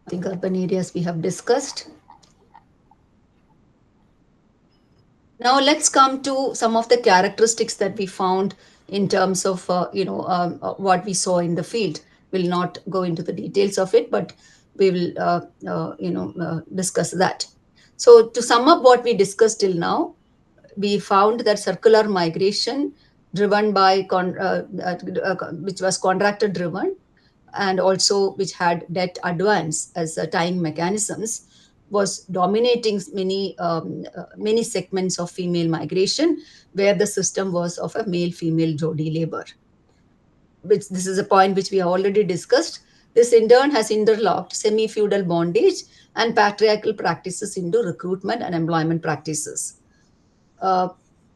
I think urban areas we have discussed. Now let's come to some of the characteristics that we found in terms of what we saw in the field. We'll not go into the details of it, but we will discuss that. So to sum up what we discussed till now, we found that circular migration driven by which was contractor driven, and also which had debt advance as tying mechanisms, was dominating many segments of female migration, where the system was of a male female jodi labor. Which this is a point which we have already discussed. This in turn has interlocked semi feudal bondage and patriarchal practices into recruitment and employment practices. uh,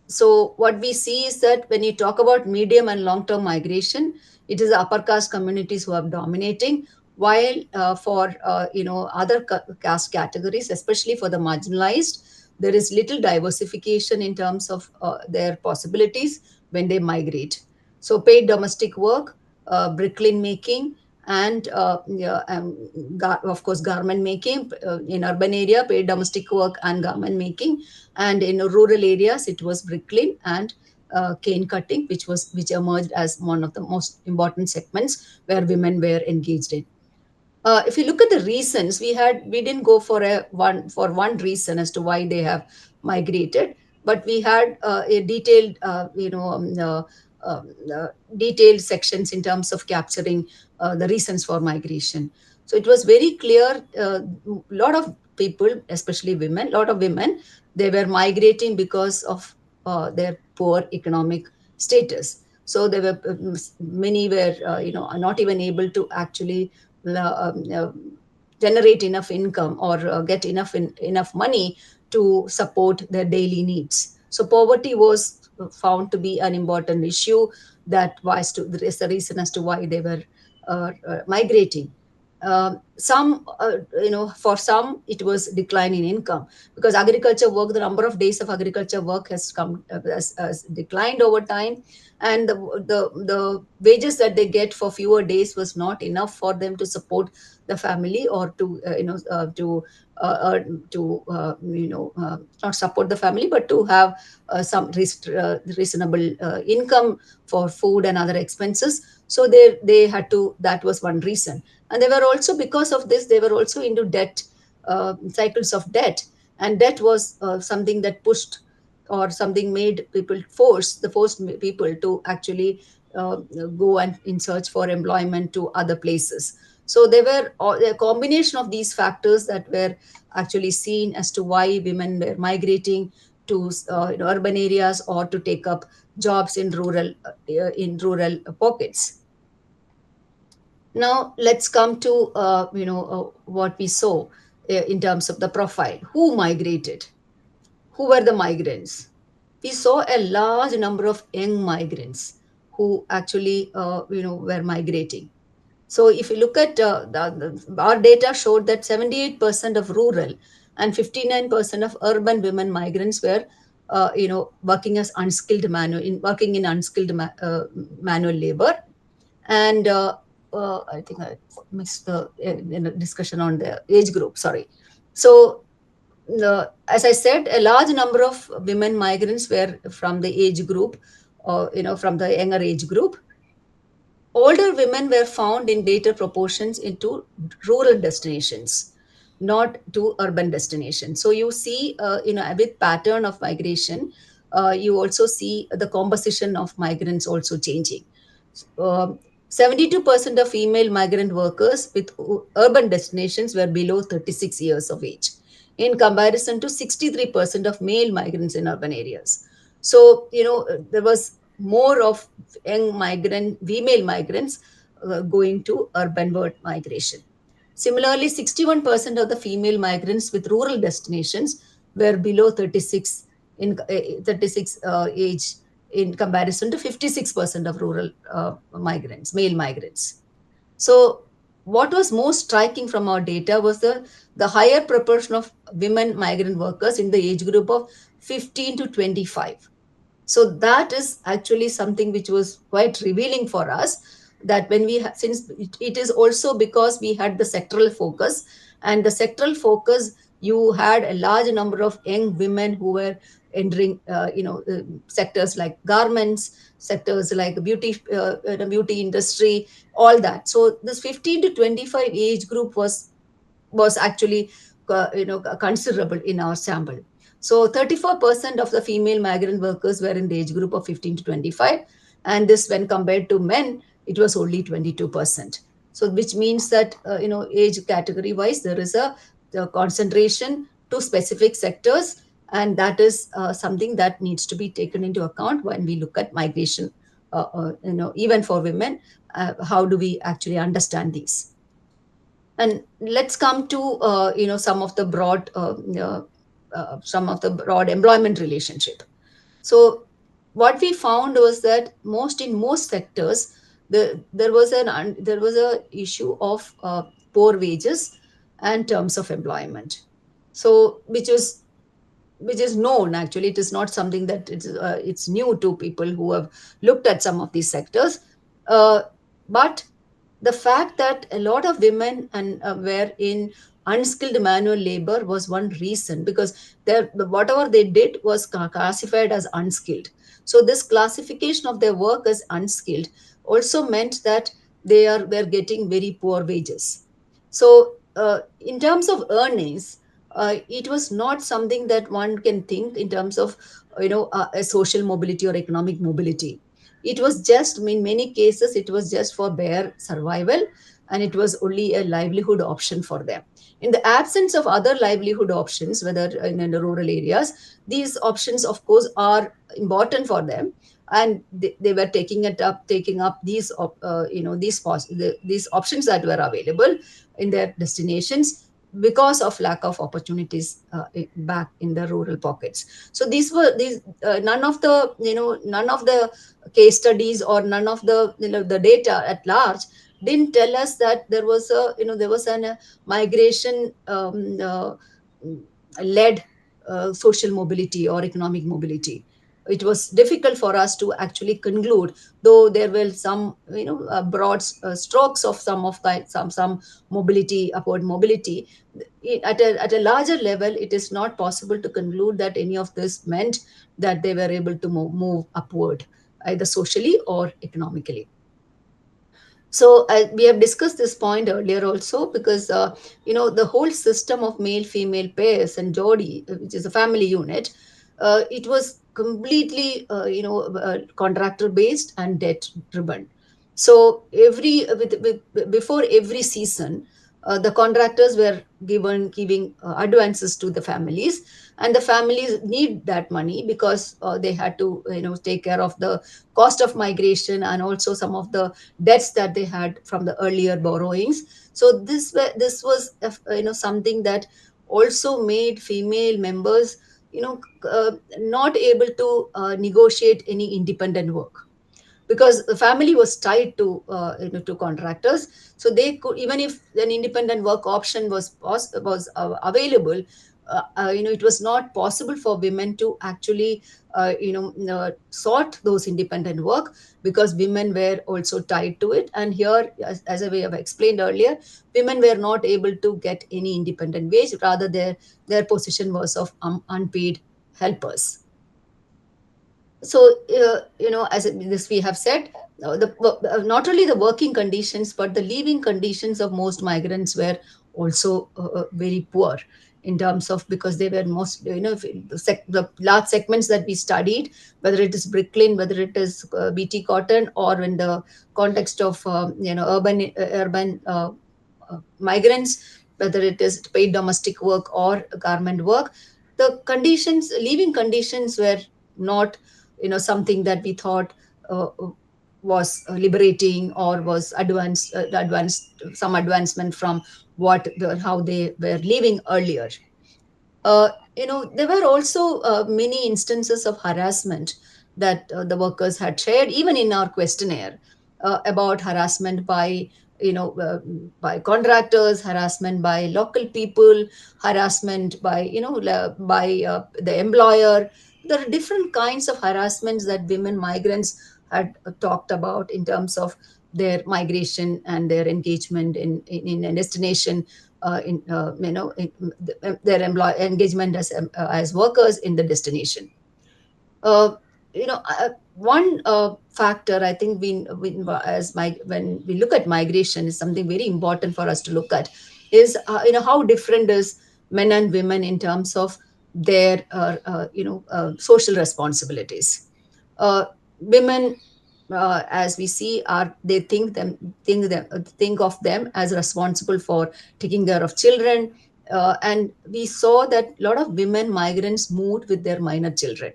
so what we see is that when you talk about medium and long term migration, it is the upper caste communities who are dominating, while for other caste categories, especially for the marginalized, there is little diversification in terms of their possibilities when they migrate. So paid domestic work, bricklin making, and yeah, of course garment making in urban area, paid domestic work and garment making, and in rural areas it was bricklin and cane cutting, which emerged as one of the most important segments where women were engaged in. If you look at the reasons, we didn't go for one reason as to why they have migrated, but we had a detailed detailed sections in terms of capturing the reasons for migration. So it was very clear. A lot of people, especially women, a lot of women, they were migrating because of their poor economic status. So there were many were not even able to actually generate enough income or get enough money to support their daily needs. So poverty was found to be an important issue that was to is the reason as to why they were migrating. Some for some it was decline in income, because agriculture work, the number of days of agriculture work has declined over time, and the wages that they get for fewer days was not enough for them to support the family, or not support the family, but to have some reasonable income for food and other expenses. So they had to, that was one reason. And they were also, because of this, they were also into debt, cycles of debt. And debt was something that pushed, or something made people forced people to actually uh, go and in search for employment to other places. So there were a combination of these factors that were actually seen as to why women were migrating to urban areas, or to take up jobs in rural pockets. Now let's come to what we saw in terms of the profile. Who migrated? Who were the migrants? We saw a large number of young migrants who actually were migrating. So if you look at our data showed that 78% of rural and 59% of urban women migrants were working as working in unskilled manual labor. And I think I missed the in a discussion on the age group, sorry. So as I said, a large number of women migrants were from the age group, from the younger age group. Older women were found in greater proportions into rural destinations, not to urban destinations. So you see, a bit pattern of migration. You also see the composition of migrants also changing. Um 72% of female migrant workers with urban destinations were below 36 years of age, in comparison to 63% of male migrants in urban areas. So, there was more of young female migrants going to urban world migration. Similarly, 61% of the female migrants with rural destinations were below 36 in 36 age, in comparison to 56% of rural male migrants. So, what was most striking from our data was the higher proportion of women migrant workers in the age group of 15 to 25. So that is actually something which was quite revealing for us, that when since it is also because we had the sectoral focus, and the sectoral focus, you had a large number of young women who were entering sectors like garments, sectors like beauty industry, all that. So this 15 to 25 age group was actually considerable in our sample. So 34% of the female migrant workers were in the age group of 15 to 25, and this, when compared to men, it was only 22%. So which means that age category wise, there is the concentration to specific sectors, and that is something that needs to be taken into account when we look at migration. Even for women, how do we actually understand these? And let's come to some of the broad employment relationship. So what we found was that in most sectors, there was a issue of poor wages and terms of employment. So which was which is known. Actually, it is not something that it's new to people who have looked at some of these sectors. uh, but the fact that a lot of women and were in unskilled manual labor was one reason, because whatever they did was classified as unskilled. So this classification of their work as unskilled also meant that they were getting very poor wages. So in terms of earnings, it was not something that one can think in terms of a social mobility or economic mobility. It was just, in many cases, it was just for bare survival, and it was only a livelihood option for them. In the absence of other livelihood options, whether in the rural areas, these options, of course, are important for them, and they were taking up these these options that were available in their destinations, because of lack of opportunities back in the rural pockets. So these none of the case studies, or none of the the data at large didn't tell us that there was an migration led social mobility or economic mobility. It was difficult for us to actually conclude, though there were some broad strokes of some mobility, upward mobility. At a larger level, it is not possible to conclude that any of this meant that they were able to move upward, either socially or economically. So we have discussed this point earlier also, because the whole system of male female pairs and jodi, which is a family unit, it was completely contractor based and debt driven. So before every season, the contractors were giving advances to the families, and the families need that money, because they had to take care of the cost of migration, and also some of the debts that they had from the earlier borrowings. So this was something that also made female members not able to negotiate any independent work, because the family was tied to contractors. So they could, even if an independent work option was available, it was not possible for women to actually sort those independent work, because women were also tied to it. And here, as I have explained earlier, women were not able to get any independent wage, rather their position was of unpaid helpers. So as this we have said, not only the working conditions, but the living conditions of most migrants were also very poor, in terms of, because they were most the large segments that we studied, whether it is bricklane, whether it is bt cotton, or in the context of urban migrants, whether it is paid domestic work or garment work, the conditions, living conditions, were not something that we thought was liberating, or was advanced, some advancement from how they were living earlier. There were also many instances of harassment that the workers had shared, even in our questionnaire, about harassment by by contractors, harassment by local people, harassment by the employer. There are different kinds of harassments that women migrants had talked about, in terms of their migration and their engagement in a destination, their employ engagement as workers in the destination. uh, One factor, I think, when we look at migration, is something very important for us to look at, is how different is men and women in terms of their social responsibilities. Women, as we see, are they think of them as responsible for taking care of children, and we saw that a lot of women migrants moved with their minor children,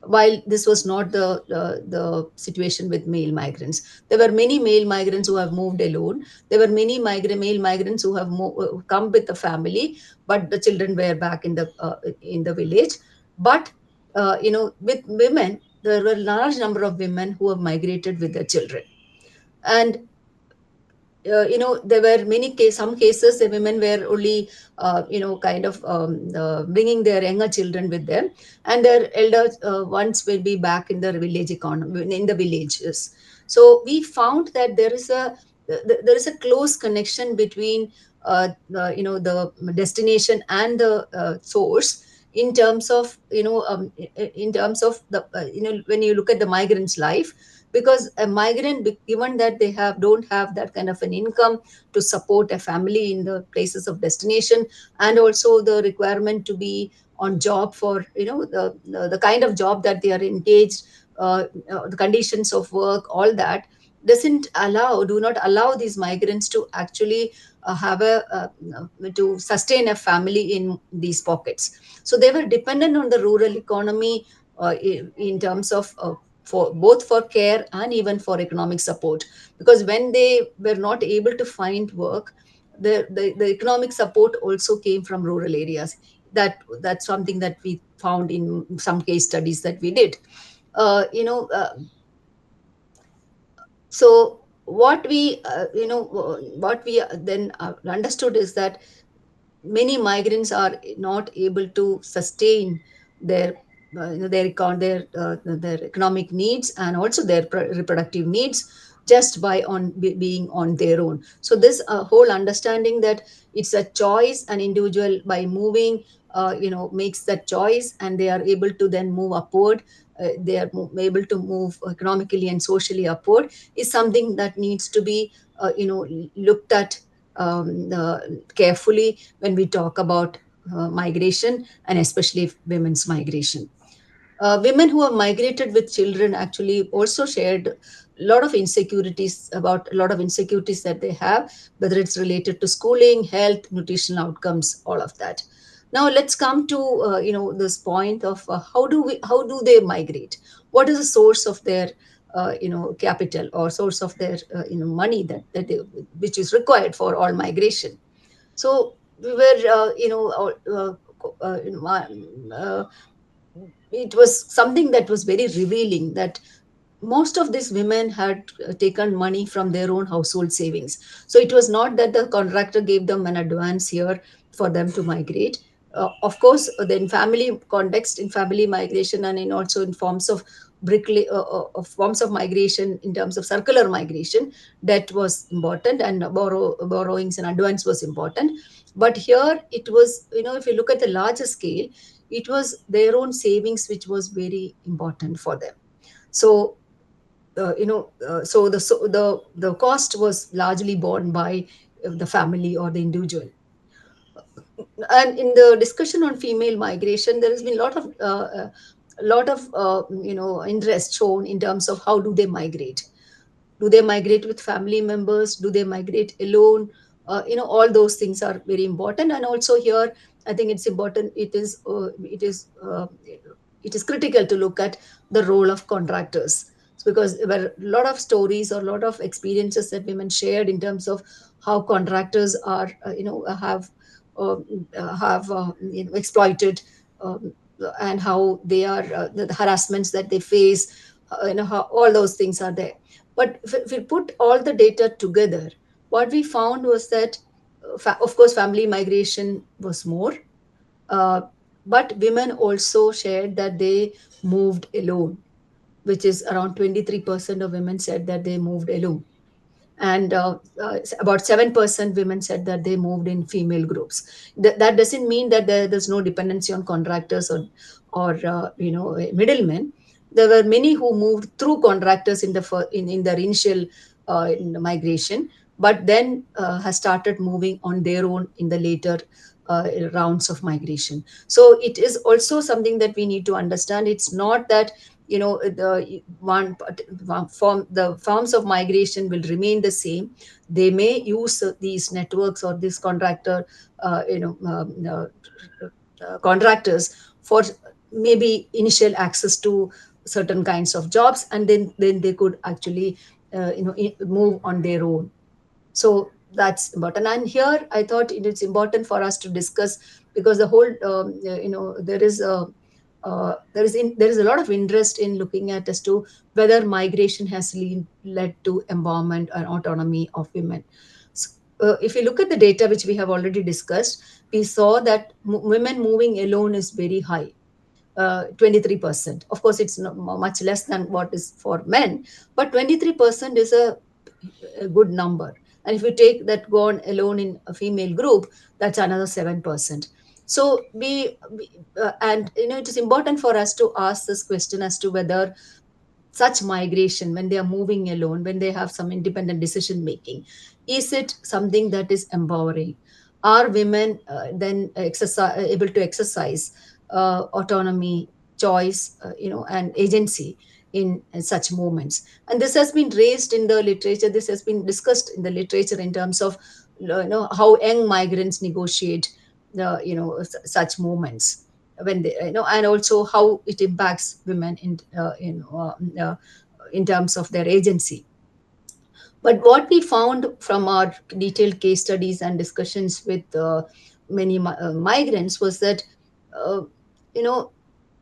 while this was not the situation with male migrants. There were many male migrants who have moved alone. There were many male migrants who have come with the family, but the children were back in the village. But with women, there were a large number of women who have migrated with their children. And there were some cases the women were only kind of bringing their younger children with them, and their elder ones will be back in the village economy, in the villages. So we found that there is a close connection between the destination and the source, in terms of in terms of the when you look at the migrant's life. Because a migrant, given that they don't have that kind of an income to support a family in the places of destination, and also the requirement to be on job for the kind of job that they are engaged, the conditions of work, all that do not allow these migrants to actually have to sustain a family in these pockets. So they were dependent on the rural economy, in terms of for both for care and even for economic support. Because when they were not able to find work, the economic support also came from rural areas. That's something that we found in some case studies that we did. uh, you know uh, so what we then understood is that many migrants are not able to sustain their their economic needs, and also their reproductive needs, just by being on their own. So this whole understanding that it's a choice, an individual by moving makes that choice, and they are able to then move upward, they are able to move economically and socially upward, is something that needs to be looked at carefully when we talk about migration, and especially women's migration. Women who have migrated with children actually also shared a lot of insecurities that they have, whether it's related to schooling, health, nutritional outcomes, all of that. Now let's come to this point of how do they migrate? What is the source of their capital, or source of their money that they, which is required for all migration? So we were it was something that was very revealing, that most of these women had taken money from their own household savings. So it was not that the contractor gave them an advance here for them to migrate. Of course, then family context, in family migration, and in also in forms of forms of migration, in terms of circular migration, that was important, and borrowings and advance was important. But here it was, if you look at the larger scale, it was their own savings which was very important for them. So the cost was largely borne by the family or the individual. And in the discussion on female migration, there has been a lot of interest shown in terms of how do they migrate. Do they migrate with family members? Do they migrate alone? All those things are very important. And also here, I think it's important, it is critical to look at the role of contractors. Because there were a lot of stories or a lot of experiences that women shared in terms of how contractors are uh, exploited, um, and how they are the harassments that they face, how all those things are there. But if we put all the data together, what we found was that, of course, family migration was more, uh, but women also shared that they moved alone, which is around 23% of women said that they moved alone. And about 7% women said that they moved in female groups. That doesn't mean that there's no dependency on contractors or middlemen. There were many who moved through contractors in their initial in the migration, but then has started moving on their own in the later rounds of migration. So it is also something that we need to understand. It's not that the forms of migration will remain the same. They may use these networks or these contractors for maybe initial access to certain kinds of jobs, and then they could actually move on their own. So that's important. And here I thought it's important for us to discuss, because the whole there is a lot of interest in looking at as to whether migration has led to empowerment and autonomy of women. if you look at the data which we have already discussed, we saw that women moving alone is very high, 23%. Of course, it's much less than what is for men, but 23% is a good number. And if you take that gone alone in a female group, that's another 7%. So and it is important for us to ask this question as to whether such migration, when they are moving alone, when they have some independent decision making, is it something that is empowering? Are women then able to exercise autonomy, choice, and agency in such movements? And this has been raised in the literature, this has been discussed in the literature in terms of how young migrants negotiate such movements when they, and also how it impacts women in terms of their agency. But what we found from our detailed case studies and discussions with many migrants was that uh, you know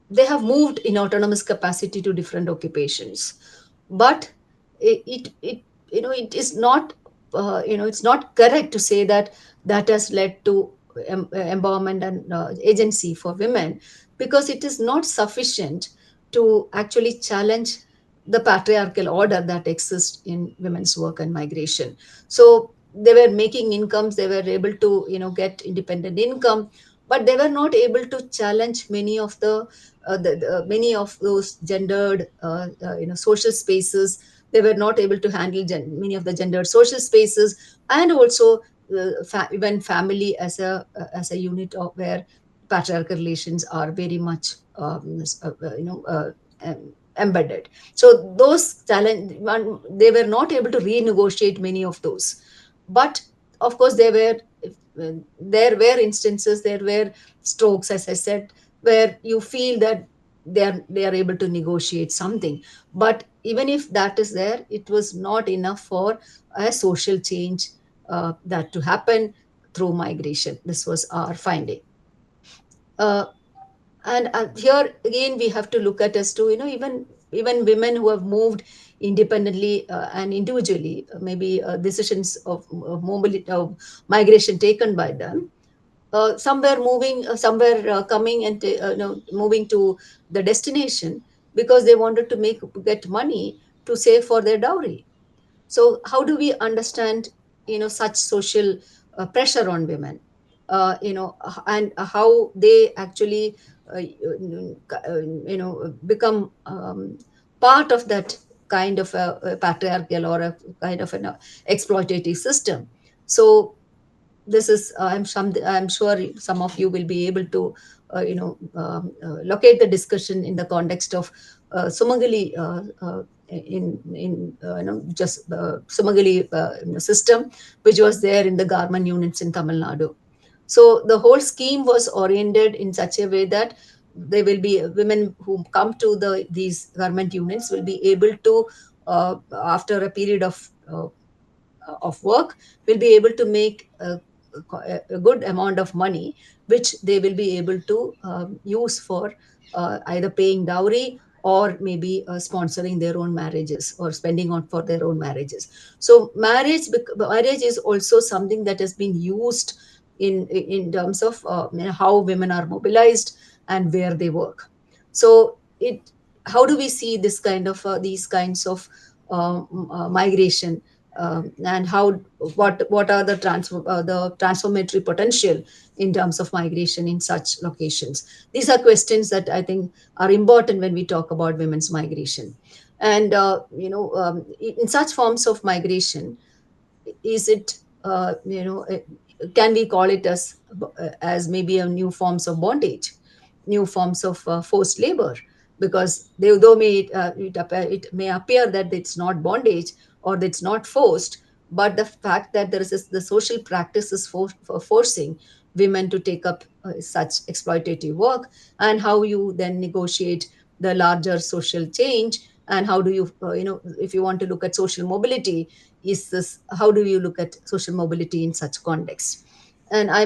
they have moved in autonomous capacity to different occupations, but it it is not it's not correct to say that that has led to empowerment and agency for women, because it is not sufficient to actually challenge the patriarchal order that exists in women's work and migration. So they were making incomes, they were able to get independent income, but they were not able to challenge many of many of those gendered social spaces. They were not able to handle many of the gendered social spaces, and also even family as a unit of where patriarchal relations are very much embedded. So those challenge they were not able to renegotiate many of those. But of course there were instances, there were strokes, as I said, where you feel that they are able to negotiate something. But even if that is there, it was not enough for a social change that to happen through migration. This was our finding. uh, and here again we have to look at as to even women who have moved independently and individually, maybe decisions of mobility of migration taken by them. Somewhere moving, somewhere coming and moving to the destination because they wanted to get money to save for their dowry. So how do we understand such social pressure on women, and how they actually become part of that kind of a patriarchal or a kind of an exploitative system? So this is I'm sure some of you will be able to locate the discussion in the context of Sumangali, in just Sumangali system, which was there in the garment units in Tamil Nadu. So the whole scheme was oriented in such a way that there will be women who come to these garment units will be able to, after a period of work, will be able to make a good amount of money, which they will be able to use for either paying dowry or maybe sponsoring their own marriages or spending on for their own marriages. So marriage is also something that has been used in terms of how women are mobilized and where they work. So it how do we see this kind of these kinds of migration, and how what are the transformatory potential in terms of migration in such locations? These are questions that I think are important when we talk about women's migration. And in such forms of migration, is it can we call it as maybe a new forms of bondage, new forms of forced labor? Because though it may appear that it's not bondage or that it's not forced, but the fact that there is the social practices for forcing women to take up such exploitative work, and how you then negotiate the larger social change, and how do you if you want to look at social mobility, is this how do you look at social mobility in such context? And I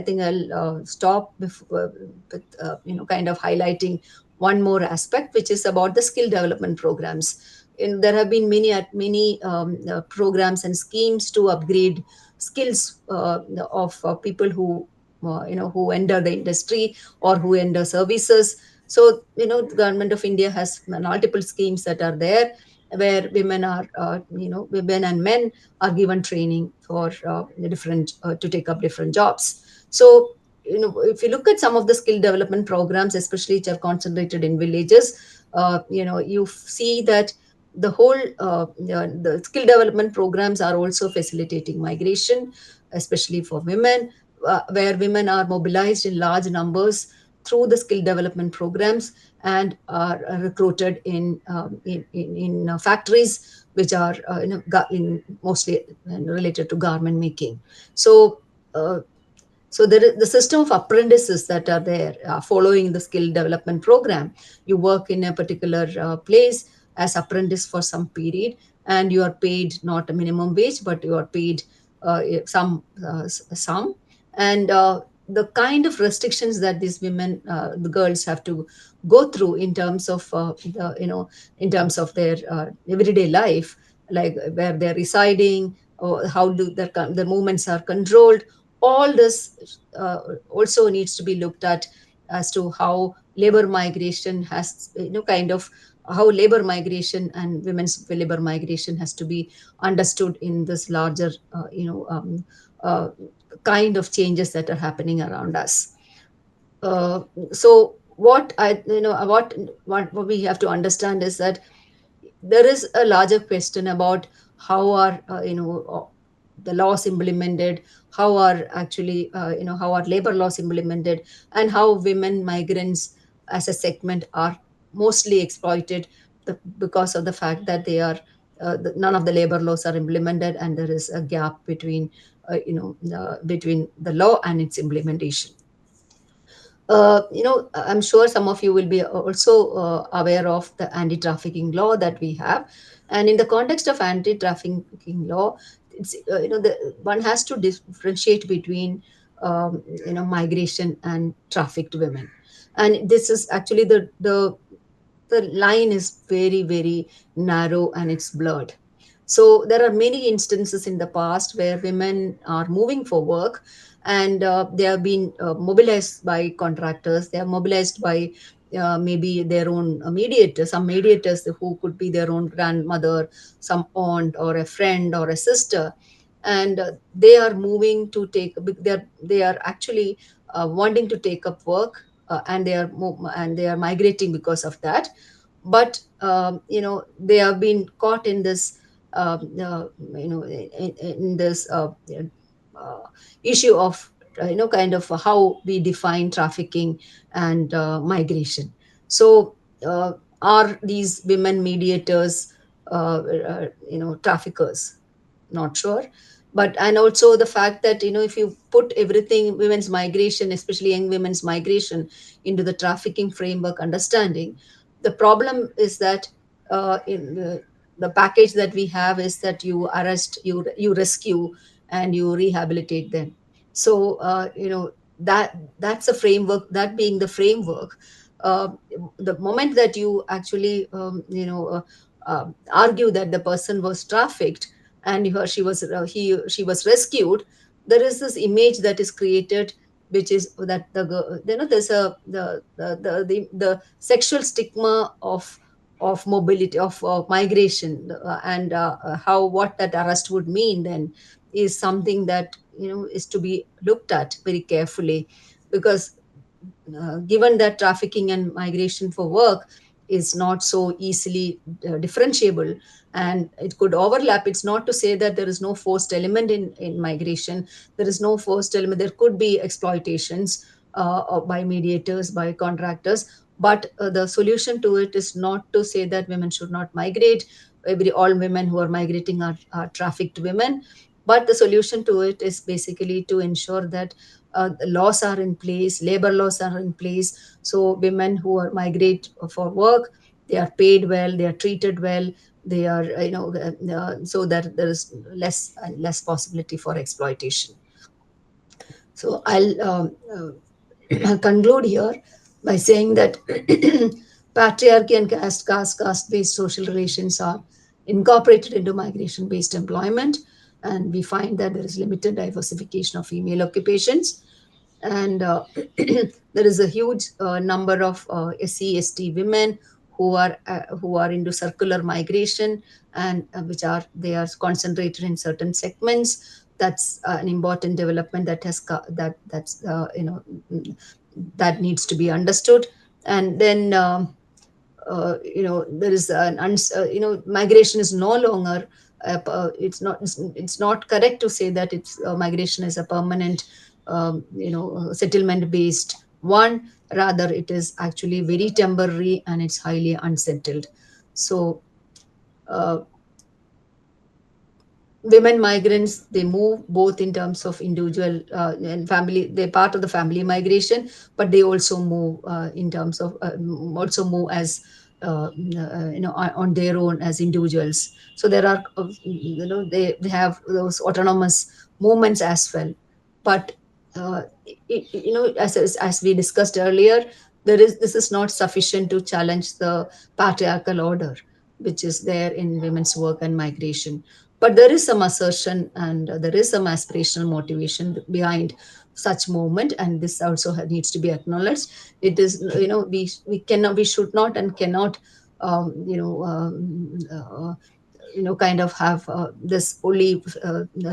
think I'll stop with kind of highlighting one more aspect, which is about the skill development programs. There have been many programs and schemes to upgrade skills of people who who enter the industry or who enter services. So the government of India has multiple schemes that are there, where women are women and men are given training for different to take up different jobs. So if you look at some of the skill development programs, especially which are concentrated in villages, you see that the whole the skill development programs are also facilitating migration, especially for women, where women are mobilized in large numbers through the skill development programs and are recruited in factories which are mostly related to garment making. So uh, so there is the system of apprentices that are there following the skill development program. You work in a particular place as apprentice for some period, and you are paid not a minimum wage, but you are paid some. And the kind of restrictions that these women, the girls, have to go through in terms of in terms of their everyday life, like where they're residing, or how do their movements are controlled. All this also needs to be looked at as to how labor migration has kind of how labor migration and women's labor migration has to be understood in this larger uh, kind of changes that are happening around us. So what I you know what we have to understand is that there is a larger question about how are the laws implemented, how are actually how are labor laws implemented, and how women migrants as a segment are mostly exploited, because of the fact that they are none of the labor laws are implemented, and there is a gap between the law and its implementation. I'm sure some of you will be also aware of the anti-trafficking law that we have, and in the context of anti-trafficking law, it's one has to differentiate between migration and trafficked women, and this is actually the line is very, very narrow and it's blurred. So there are many instances in the past where women are moving for work, and they have been mobilized by contractors, they are mobilized by maybe their own mediators, some mediators who could be their own grandmother, some aunt or a friend or a sister. And they are moving to take they are actually wanting to take up work, and they are migrating because of that. But they have been caught in this in this uh, issue of kind of how we define trafficking and migration. So are these women mediators traffickers? Not sure. But and also the fact that if you put everything, women's migration, especially young women's migration, into the trafficking framework understanding, the problem is that in the package that we have is that you arrest, you rescue, and you rehabilitate them. So that's a framework, that being the framework. uh, the moment that you actually argue that the person was trafficked, and she was rescued, there is this image that is created, which is that there's the sexual stigma of mobility, of migration, and how what that arrest would mean then is something that is to be looked at very carefully, because given that trafficking and migration for work is not so easily differentiable, and it could overlap. It's not to say that there is no forced element in migration. There is no forced element. There could be exploitations by mediators, by contractors, but the solution to it is not to say that women should not migrate. All women who are migrating are trafficked women, but the solution to it is basically to ensure that the laws are in place, labor laws are in place, so women who are migrate for work, they are paid well, they are treated well, they are so that there is less and less possibility for exploitation. So I'll conclude here by saying that patriarchy and caste based social relations are incorporated into migration based employment, and we find that there is limited diversification of female occupations. And there is a huge number of SC/ST women who are into circular migration, and which are they are concentrated in certain segments. That's an important development that has that's that needs to be understood. And then there is migration is no longer it's not correct to say that it's migration is a permanent settlement based one. Rather, it is actually very temporary and it's highly unsettled. So uh, women migrants, they move both in terms of individual and family, they're part of the family migration, but they also move in terms of also move as on their own as individuals. So there are they have those autonomous movements as well. But as we discussed earlier, this is not sufficient to challenge the patriarchal order which is there in women's work and migration. But there is some assertion and there is some aspirational motivation behind such movement, and this also needs to be acknowledged. It is we should not and cannot kind of have this only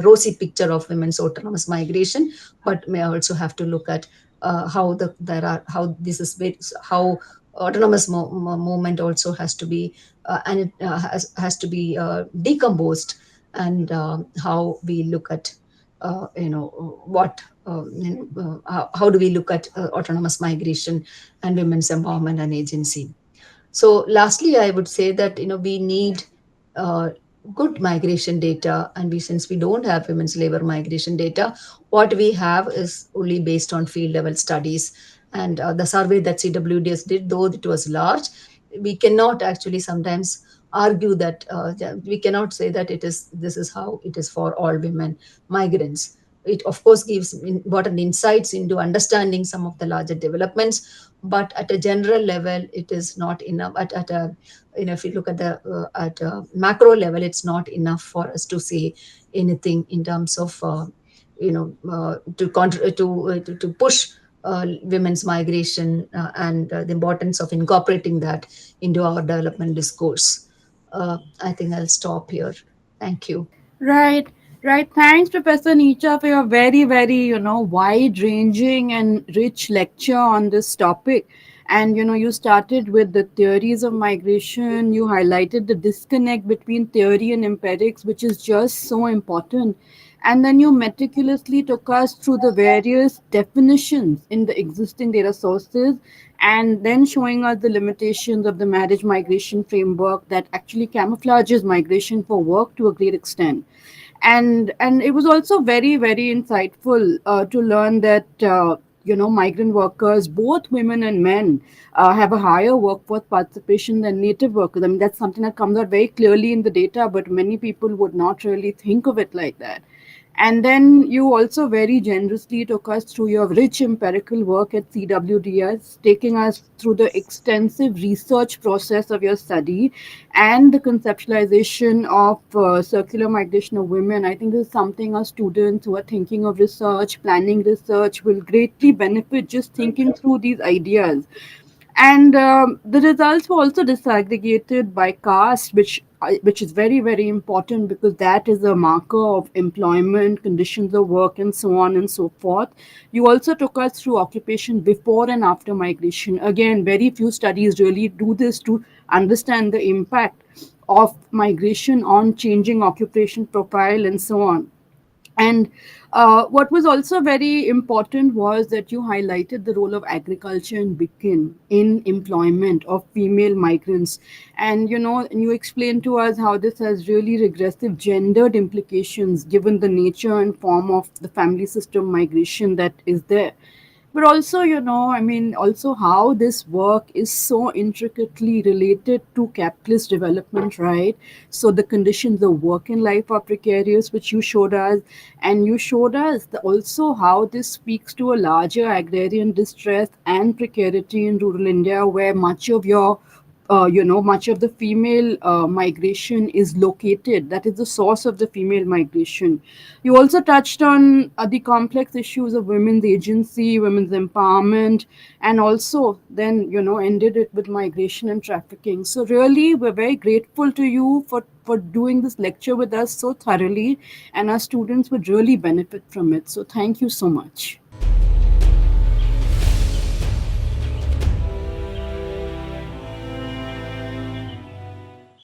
rosy picture of women's autonomous migration, but may also have to look at how how this is how autonomous movement also has to be and it has to be decomposed, and how we look at what how do we look at autonomous migration and women's empowerment and agency. So lastly, I would say that we need uh, good migration data, and since we don't have women's labor migration data, what we have is only based on field level studies. And the survey that CWDS did, though it was large, we cannot actually sometimes argue that we cannot say that this is how it is for all women migrants. It of course gives important insights into understanding some of the larger developments, but at a general level it is not enough. At a if you look at the at a macro level, it's not enough for us to say anything in terms of to push women's migration and the importance of incorporating that into our development discourse. I think I'll stop here. Thank you. Right, right. Thanks, Professor Nietzsche, for your very, very, wide ranging and rich lecture on this topic. And, you started with the theories of migration, you highlighted the disconnect between theory and empirics, which is just so important. And then you meticulously took us through the various definitions in the existing data sources, and then showing us the limitations of the marriage migration framework that actually camouflages migration for work to a great extent. And it was also very, very insightful to learn that migrant workers, both women and men, have a higher workforce participation than native workers. I mean, that's something that comes out very clearly in the data, but many people would not really think of it like that. And then you also very generously took us through your rich empirical work at CWDS, taking us through the extensive research process of your study and the conceptualization of circular migration of women. I think this is something our students who are thinking of research, planning research, will greatly benefit just thinking through these ideas. And the results were also disaggregated by caste, which is very, very important, because that is a marker of employment conditions of work and so on and so forth. You also took us through occupation before and after migration. Again, very few studies really do this to understand the impact of migration on changing occupation profile and so on. And what was also very important was that you highlighted the role of agriculture and begin in employment of female migrants. And you explained to us how this has really regressive gendered implications given the nature and form of the family system migration that is there. But also, I mean, also how this work is so intricately related to capitalist development, right? So the conditions of work and life are precarious, which you showed us. And you showed us also how this speaks to a larger agrarian distress and precarity in rural India, where much of your much of the female migration is located. That is the source of the female migration. You also touched on the complex issues of women's agency, women's empowerment, and also then, ended it with migration and trafficking. So, really, we're very grateful to you for doing this lecture with us so thoroughly, and our students would really benefit from it. So, thank you so much.